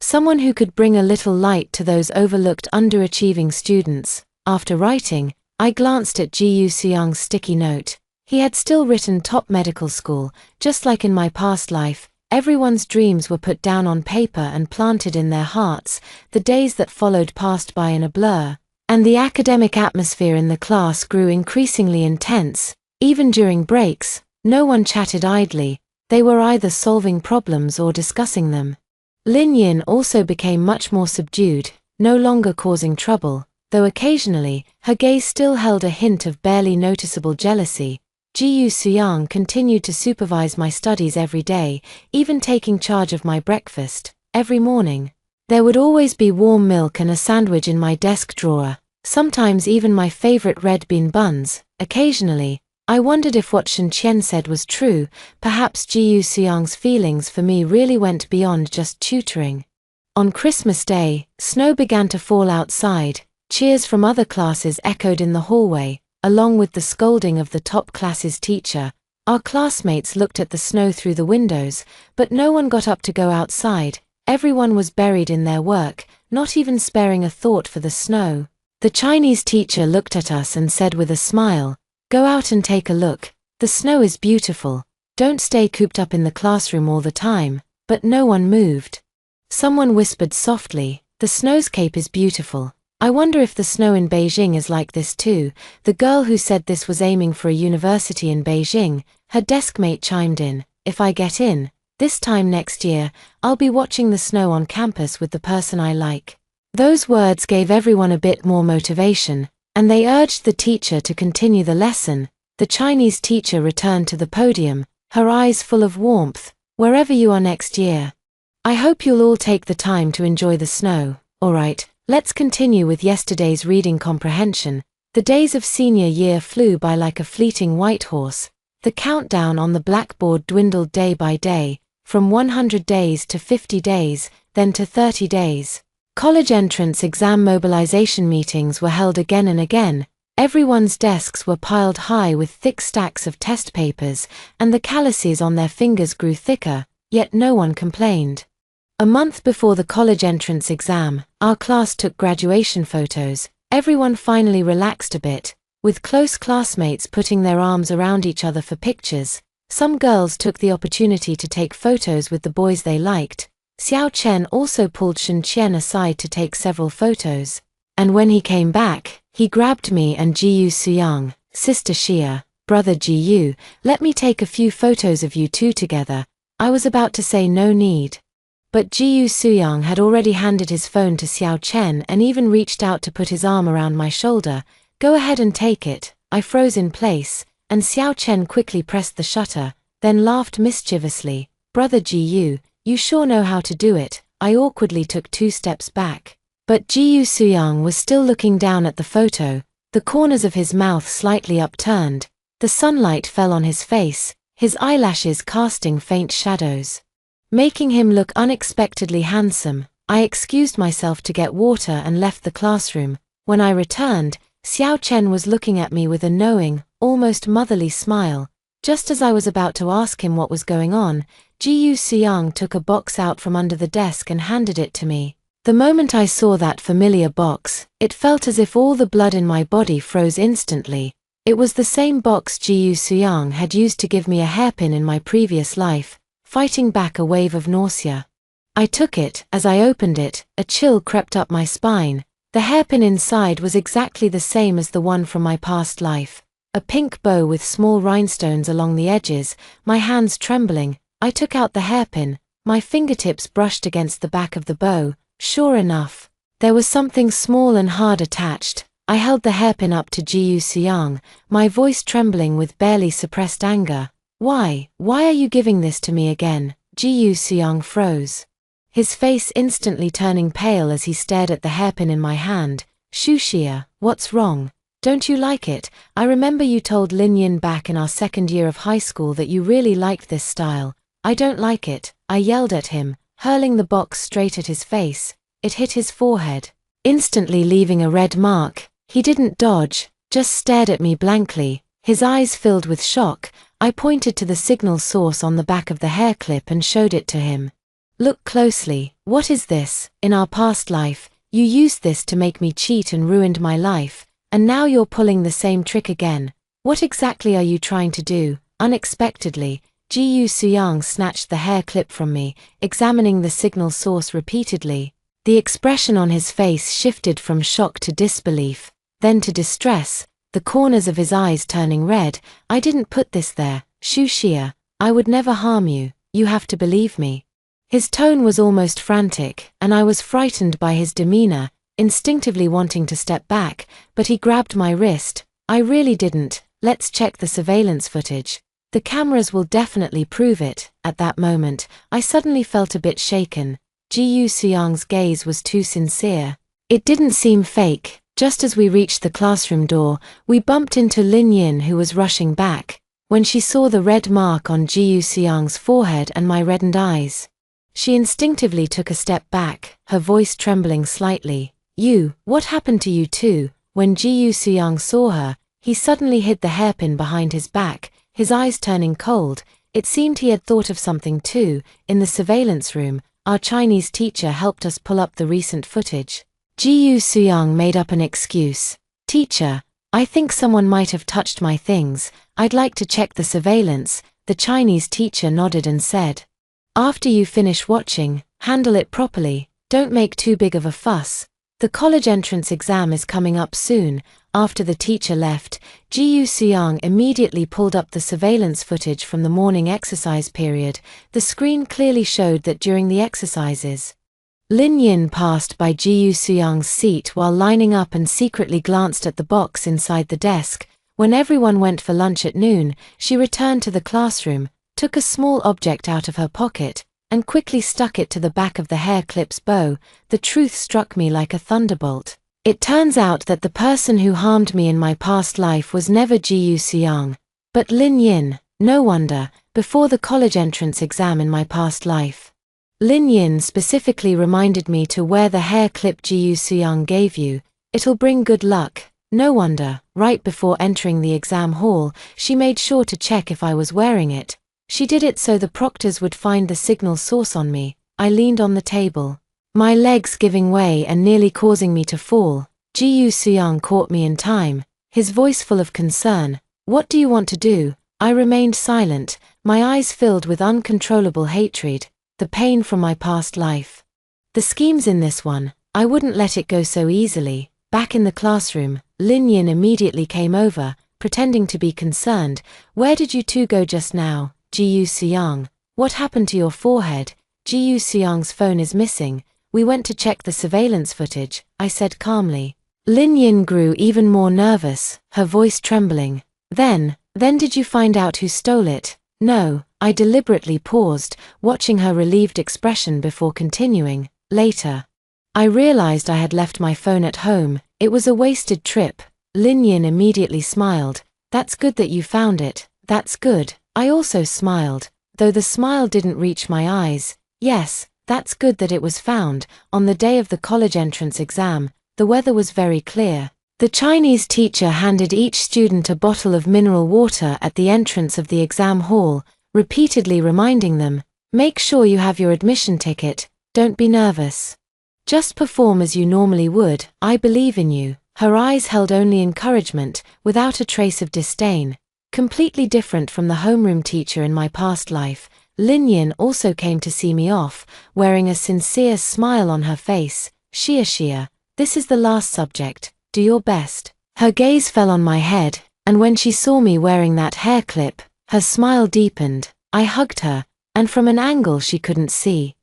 Someone who could bring a little light to those overlooked underachieving students. After writing, I glanced at Ji Seong's sticky note. He had still written top medical school. Just like in my past life, everyone's dreams were put down on paper and planted in their hearts. The days that followed passed by in a blur. And the academic atmosphere in the class grew increasingly intense. Even during breaks, no one chatted idly, they were either solving problems or discussing them. Lin Yin also became much more subdued, no longer causing trouble, though occasionally, her gaze still held a hint of barely noticeable jealousy. Ji Suyang continued to supervise my studies every day, even taking charge of my breakfast. Every morning, there would always be warm milk and a sandwich in my desk drawer, sometimes even my favorite red bean buns. Occasionally, I wondered if what Shen Qian said was true. Perhaps Ji Suyang's feelings for me really went beyond just tutoring. On Christmas Day, snow began to fall outside. Cheers from other classes echoed in the hallway, along with the scolding of the top class's teacher. Our classmates looked at the snow through the windows, but no one got up to go outside. Everyone was buried in their work, not even sparing a thought for the snow. The Chinese teacher looked at us and said with a smile, "Go out and take a look. The snow is beautiful. Don't stay cooped up in the classroom all the time." But no one moved. Someone whispered softly, "The snowscape is beautiful. I wonder if the snow in Beijing is like this too." The girl who said this was aiming for a university in Beijing. Her deskmate chimed in, "If I get in, this time next year, I'll be watching the snow on campus with the person I like." Those words gave everyone a bit more motivation, and they urged the teacher to continue the lesson. The Chinese teacher returned to the podium, her eyes full of warmth. "Wherever you are next year, I hope you'll all take the time to enjoy the snow. Alright, let's continue with yesterday's reading comprehension." The days of senior year flew by like a fleeting white horse. The countdown on the blackboard dwindled day by day, from 100 days to 50 days, then to 30 days. College entrance exam mobilization meetings were held again and again. Everyone's desks were piled high with thick stacks of test papers, and the calluses on their fingers grew thicker, yet no one complained. A month before the college entrance exam, our class took graduation photos. Everyone finally relaxed a bit, with close classmates putting their arms around each other for pictures. Some girls took the opportunity to take photos with the boys they liked. Xiao Chen also pulled Shen Qian aside to take several photos. And when he came back, he grabbed me and Ji Suyang, "Sister Xia, brother Ji, let me take a few photos of you two together." I was about to say no need. But Ji Suyang had already handed his phone to Xiao Chen and even reached out to put his arm around my shoulder. "Go ahead and take it." I froze in place, and Xiao Chen quickly pressed the shutter, then laughed mischievously. "Brother Ji, you sure know how to do it." I awkwardly took 2 steps back. But Ji Suyang was still looking down at the photo, the corners of his mouth slightly upturned. The sunlight fell on his face, his eyelashes casting faint shadows, making him look unexpectedly handsome. I excused myself to get water and left the classroom. When I returned, Xiao Chen was looking at me with a knowing, almost motherly smile. Just as I was about to ask him what was going on, Ji Suyang took a box out from under the desk and handed it to me. The moment I saw that familiar box, it felt as if all the blood in my body froze instantly. It was the same box Ji Suyang had used to give me a hairpin in my previous life, fighting back a wave of nausea. I took it. As I opened it, a chill crept up my spine. The hairpin inside was exactly the same as the one from my past life. A pink bow with small rhinestones along the edges. My hands trembling, I took out the hairpin. My fingertips brushed against the back of the bow. Sure enough, there was something small and hard attached. I held the hairpin up to Ji Suyang, my voice trembling with barely suppressed anger. Why are you giving this to me again?" Ji Suyang froze, his face instantly turning pale as he stared at the hairpin in my hand. "Shu Xia, what's wrong? Don't you like it? I remember you told Lin Yin back in our second year of high school that you really liked this style." "I don't like it," I yelled at him, hurling the box straight at his face. It hit his forehead, instantly leaving a red mark. He didn't dodge, just stared at me blankly, his eyes filled with shock. I pointed to the signal source on the back of the hair clip and showed it to him. "Look closely. What is this? In our past life, you used this to make me cheat and ruined my life, and now you're pulling the same trick again. What exactly are you trying to do?" Unexpectedly, Ji Suyang snatched the hair clip from me, examining the signal source repeatedly. The expression on his face shifted from shock to disbelief, then to distress, the corners of his eyes turning red. "I didn't put this there, Xu Xia. I would never harm you, you have to believe me." His tone was almost frantic, and I was frightened by his demeanor, instinctively wanting to step back, but he grabbed my wrist. "I really didn't, let's check the surveillance footage. The cameras will definitely prove it." At that moment, I suddenly felt a bit shaken. Ji Yuxiang's gaze was too sincere. It didn't seem fake. Just as we reached the classroom door, we bumped into Lin Yin, who was rushing back. When she saw the red mark on Ji Yuxiang's forehead and my reddened eyes, she instinctively took a step back, her voice trembling slightly. What happened to you too?" When Ji Yuxiang saw her, he suddenly hid the hairpin behind his back, his eyes turning cold. It seemed he had thought of something too. In the surveillance room, our Chinese teacher helped us pull up the recent footage. Ji Yuxiang made up an excuse. "Teacher, I think someone might have touched my things. I'd like to check the surveillance." The Chinese teacher nodded and said, "After you finish watching, handle it properly, don't make too big of a fuss. The college entrance exam is coming up soon." After the teacher left, Ji Yuxiang immediately pulled up the surveillance footage from the morning exercise period. The screen clearly showed that during the exercises, Lin Yin passed by Ji Yuxiang's seat while lining up and secretly glanced at the box inside the desk. When everyone went for lunch at noon, she returned to the classroom, took a small object out of her pocket, and quickly stuck it to the back of the hair clip's bow. The truth struck me like a thunderbolt. It turns out that the person who harmed me in my past life was never Ji Yuxiang, but Lin Yin. No wonder, before the college entrance exam in my past life, Lin Yin specifically reminded me to wear the hair clip Ji Yuxiang gave you. It'll bring good luck. No wonder, right before entering the exam hall, she made sure to check if I was wearing it. She did it so the proctors would find the signal source on me. I leaned on the table, my legs giving way and nearly causing me to fall. Ji Yuxiang caught me in time, his voice full of concern. "What do you want to do?" I remained silent, my eyes filled with uncontrollable hatred, the pain from my past life. The scheme's in this one, I wouldn't let it go so easily. Back in the classroom, Lin Yin immediately came over, pretending to be concerned. "Where did you two go just now, Ji Yuxiang? What happened to your forehead?" "Ji Yuxiang's phone is missing. We went to check the surveillance footage," I said calmly. Lin Yin grew even more nervous, her voice trembling. Then did you find out who stole it?" "No." I deliberately paused, watching her relieved expression before continuing. "Later, I realized I had left my phone at home. It was a wasted trip." Lin Yin immediately smiled. "That's good that you found it." "That's good." I also smiled, though the smile didn't reach my eyes. "Yes, that's good that it was found." On the day of the college entrance exam, the weather was very clear. The Chinese teacher handed each student a bottle of mineral water at the entrance of the exam hall, repeatedly reminding them, "Make sure you have your admission ticket, don't be nervous. Just perform as you normally would, I believe in you." Her eyes held only encouragement, without a trace of disdain. Completely different from the homeroom teacher in my past life, Lin Yin also came to see me off, wearing a sincere smile on her face. Xia, this is the last subject, do your best." Her gaze fell on my head, and when she saw me wearing that hair clip, her smile deepened. I hugged her, and from an angle she couldn't see,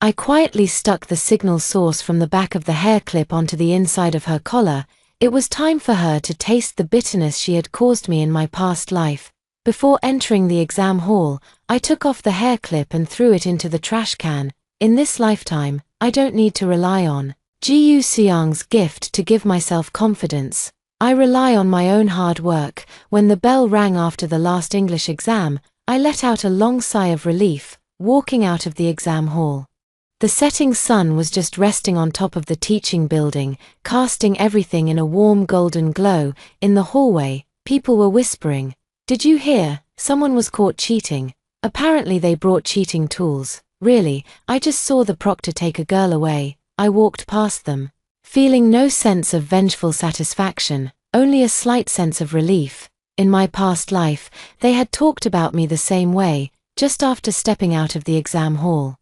I quietly stuck the signal source from the back of the hair clip onto the inside of her collar. It was time for her to taste the bitterness she had caused me in my past life. Before entering the exam hall, I took off the hair clip and threw it into the trash can. In this lifetime, I don't need to rely on Ji Yuxiang's gift to give myself confidence. I rely on my own hard work. When the bell rang after the last English exam, I let out a long sigh of relief, walking out of the exam hall. The setting sun was just resting on top of the teaching building, casting everything in a warm golden glow. In the hallway, people were whispering, "Did you hear? Someone was caught cheating. Apparently they brought cheating tools." Really, I just saw the proctor take a girl away. I walked past them, feeling no sense of vengeful satisfaction, only a slight sense of relief. In my past life, they had talked about me the same way, just after stepping out of the exam hall.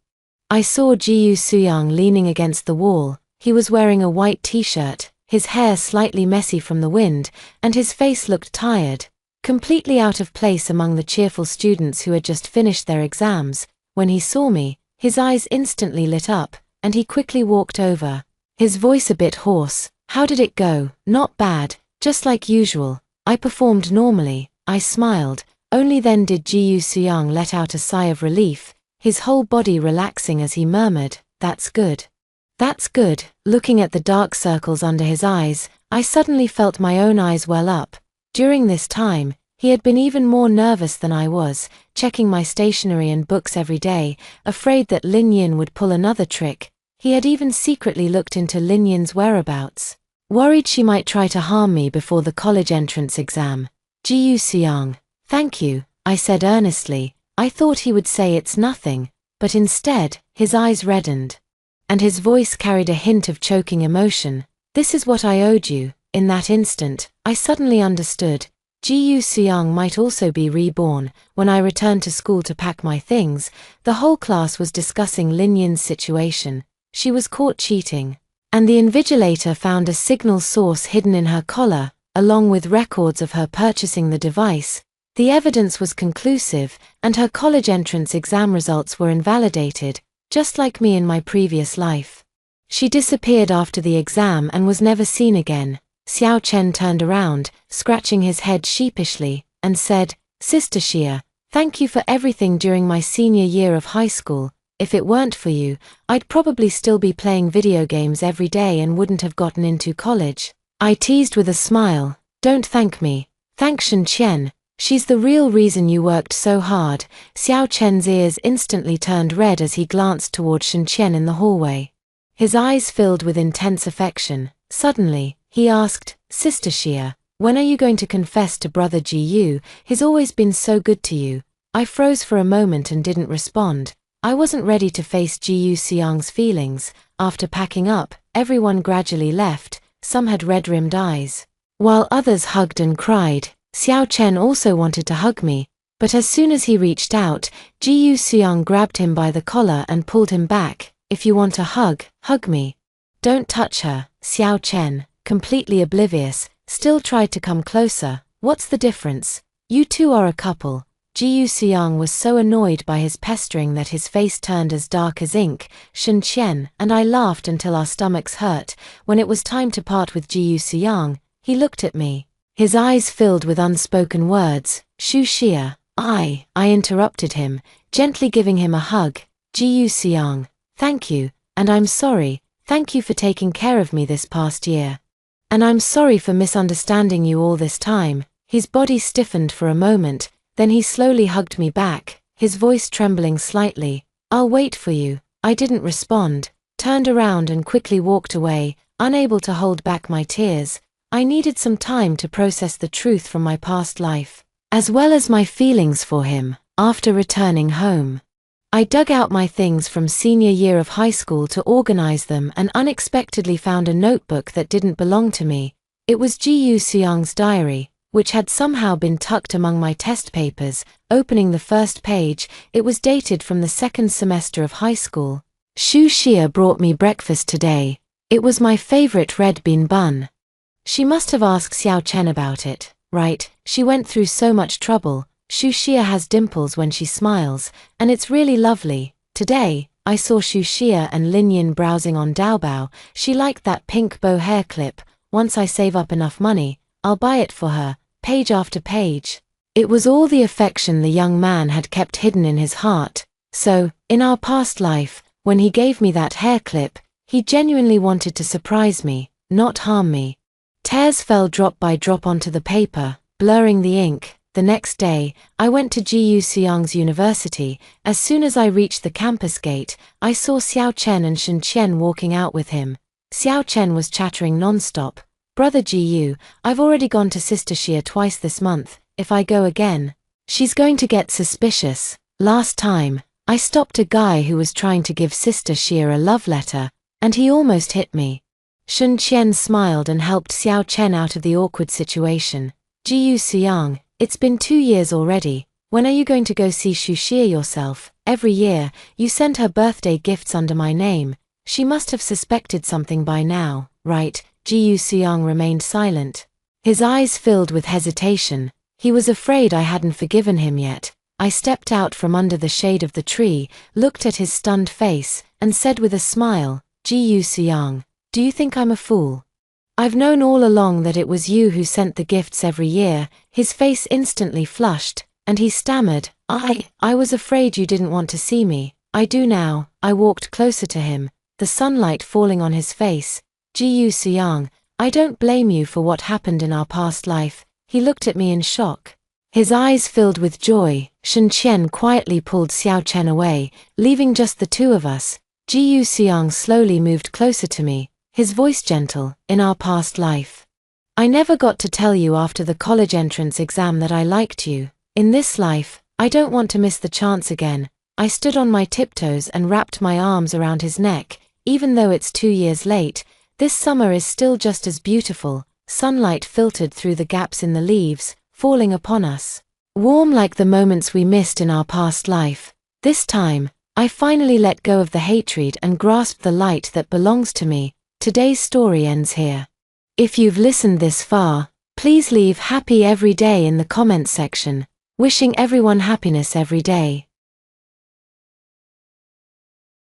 I saw Ji Suyang leaning against the wall. He was wearing a white t-shirt, his hair slightly messy from the wind, and his face looked tired, completely out of place among the cheerful students who had just finished their exams. When he saw me, his eyes instantly lit up, and he quickly walked over. His voice a bit hoarse. "How did it go?" "Not bad, just like usual." I performed normally. I smiled. Only then did Ji Suyang let out a sigh of relief, his whole body relaxing as he murmured, "That's good. That's good." Looking at the dark circles under his eyes, I suddenly felt my own eyes well up. During this time, he had been even more nervous than I was, checking my stationery and books every day, afraid that Lin Yin would pull another trick. He had even secretly looked into Lin Yin's whereabouts, worried she might try to harm me before the college entrance exam. "Ji Suyang, thank you," I said earnestly. I thought he would say it's nothing, but instead, his eyes reddened, and his voice carried a hint of choking emotion. "This is what I owed you." In that instant, I suddenly understood. Ji Suyang might also be reborn. When I returned to school to pack my things, the whole class was discussing Lin Yin's situation. She was caught cheating, and the invigilator found a signal source hidden in her collar, along with records of her purchasing the device. The evidence was conclusive, and her college entrance exam results were invalidated, just like me in my previous life. She disappeared after the exam and was never seen again. Xiao Chen turned around, scratching his head sheepishly, and said, "Sister Xia, thank you for everything during my senior year of high school. If it weren't for you, I'd probably still be playing video games every day and wouldn't have gotten into college." I teased with a smile, "Don't thank me. Thank Shen Qian. She's the real reason you worked so hard." Xiao Chen's ears instantly turned red as he glanced toward Shen Qian in the hallway. His eyes filled with intense affection. Suddenly, he asked, "Sister Xia, when are you going to confess to Brother Ji Yu? He's always been so good to you." I froze for a moment and didn't respond. I wasn't ready to face Ji Suyang's feelings. After packing up, everyone gradually left. Some had red-rimmed eyes, while others hugged and cried. Xiao Chen also wanted to hug me, but as soon as he reached out, Ji Suyang grabbed him by the collar and pulled him back. "If you want a hug, hug me. Don't touch her." Xiao Chen, completely oblivious, still tried to come closer. "What's the difference? You two are a couple." Ji Suyang was so annoyed by his pestering that his face turned as dark as ink. Shen Qian and I laughed until our stomachs hurt. When it was time to part with Ji Suyang, he looked at me, his eyes filled with unspoken words. "Shu Xia." I interrupted him, gently giving him a hug. "Ji Suyang, thank you, and I'm sorry. Thank you for taking care of me this past year. And I'm sorry for misunderstanding you all this time." His body stiffened for a moment, then he slowly hugged me back, his voice trembling slightly. "I'll wait for you." I didn't respond, turned around and quickly walked away, unable to hold back my tears. I needed some time to process the truth from my past life, as well as my feelings for him. After returning home, I dug out my things from senior year of high school to organize them and unexpectedly found a notebook that didn't belong to me. It was Ji Suyang's diary, which had somehow been tucked among my test papers. Opening the first page, it was dated from the second semester of high school. "Shu Xia brought me breakfast today. It was my favorite red bean bun." She must have asked Xiao Chen about it, right? She went through so much trouble. Shu Xia has dimples when she smiles, and it's really lovely. Today, I saw Shu Xia and Lin Yin browsing on Daobao. She liked that pink bow hair clip. Once I save up enough money, I'll buy it for her. Page after page. It was all the affection the young man had kept hidden in his heart. So, in our past life, when he gave me that hair clip, he genuinely wanted to surprise me, not harm me. Tears fell drop by drop onto the paper, blurring the ink. The next day, I went to Ji Suyang's university. As soon as I reached the campus gate, I saw Xiao Chen and Shen Qian walking out with him. Xiao Chen was chattering non-stop. "Brother Ji Yu, I've already gone to Sister Xia twice this month. If I go again, she's going to get suspicious. Last time, I stopped a guy who was trying to give Sister Xia a love letter, and he almost hit me." Shen Qian smiled and helped Xiao Chen out of the awkward situation. "Ji Suyang, it's been 2 years already. When are you going to go see Shu Xia yourself?" every year, you sent her birthday gifts under my name. She must have suspected something by now, right? Ji Seong remained silent. His eyes filled with hesitation. He was afraid I hadn't forgiven him yet. I stepped out from under the shade of the tree, looked at his stunned face, and said with a smile, Ji Seong, do you think I'm a fool? I've known all along that it was you who sent the gifts every year. His face instantly flushed, and he stammered, I was afraid you didn't want to see me. I do now. I walked closer to him, the sunlight falling on his face. Ji Seong, I don't blame you for what happened in our past life. He looked at me in shock. His eyes filled with joy. Shen Qian quietly pulled Xiao Chen away, leaving just the two of us. Ji Seong slowly moved closer to me, his voice gentle. In our past life, I never got to tell you after the college entrance exam that I liked you. In this life, I don't want to miss the chance again. I stood on my tiptoes and wrapped my arms around his neck. Even though it's 2 years late, this summer is still just as beautiful. Sunlight filtered through the gaps in the leaves, falling upon us, warm like the moments we missed in our past life. This time, I finally let go of the hatred and grasped the light that belongs to me. Today's story ends here. If you've listened this far, please leave happy every day in the comments section. Wishing everyone happiness every day.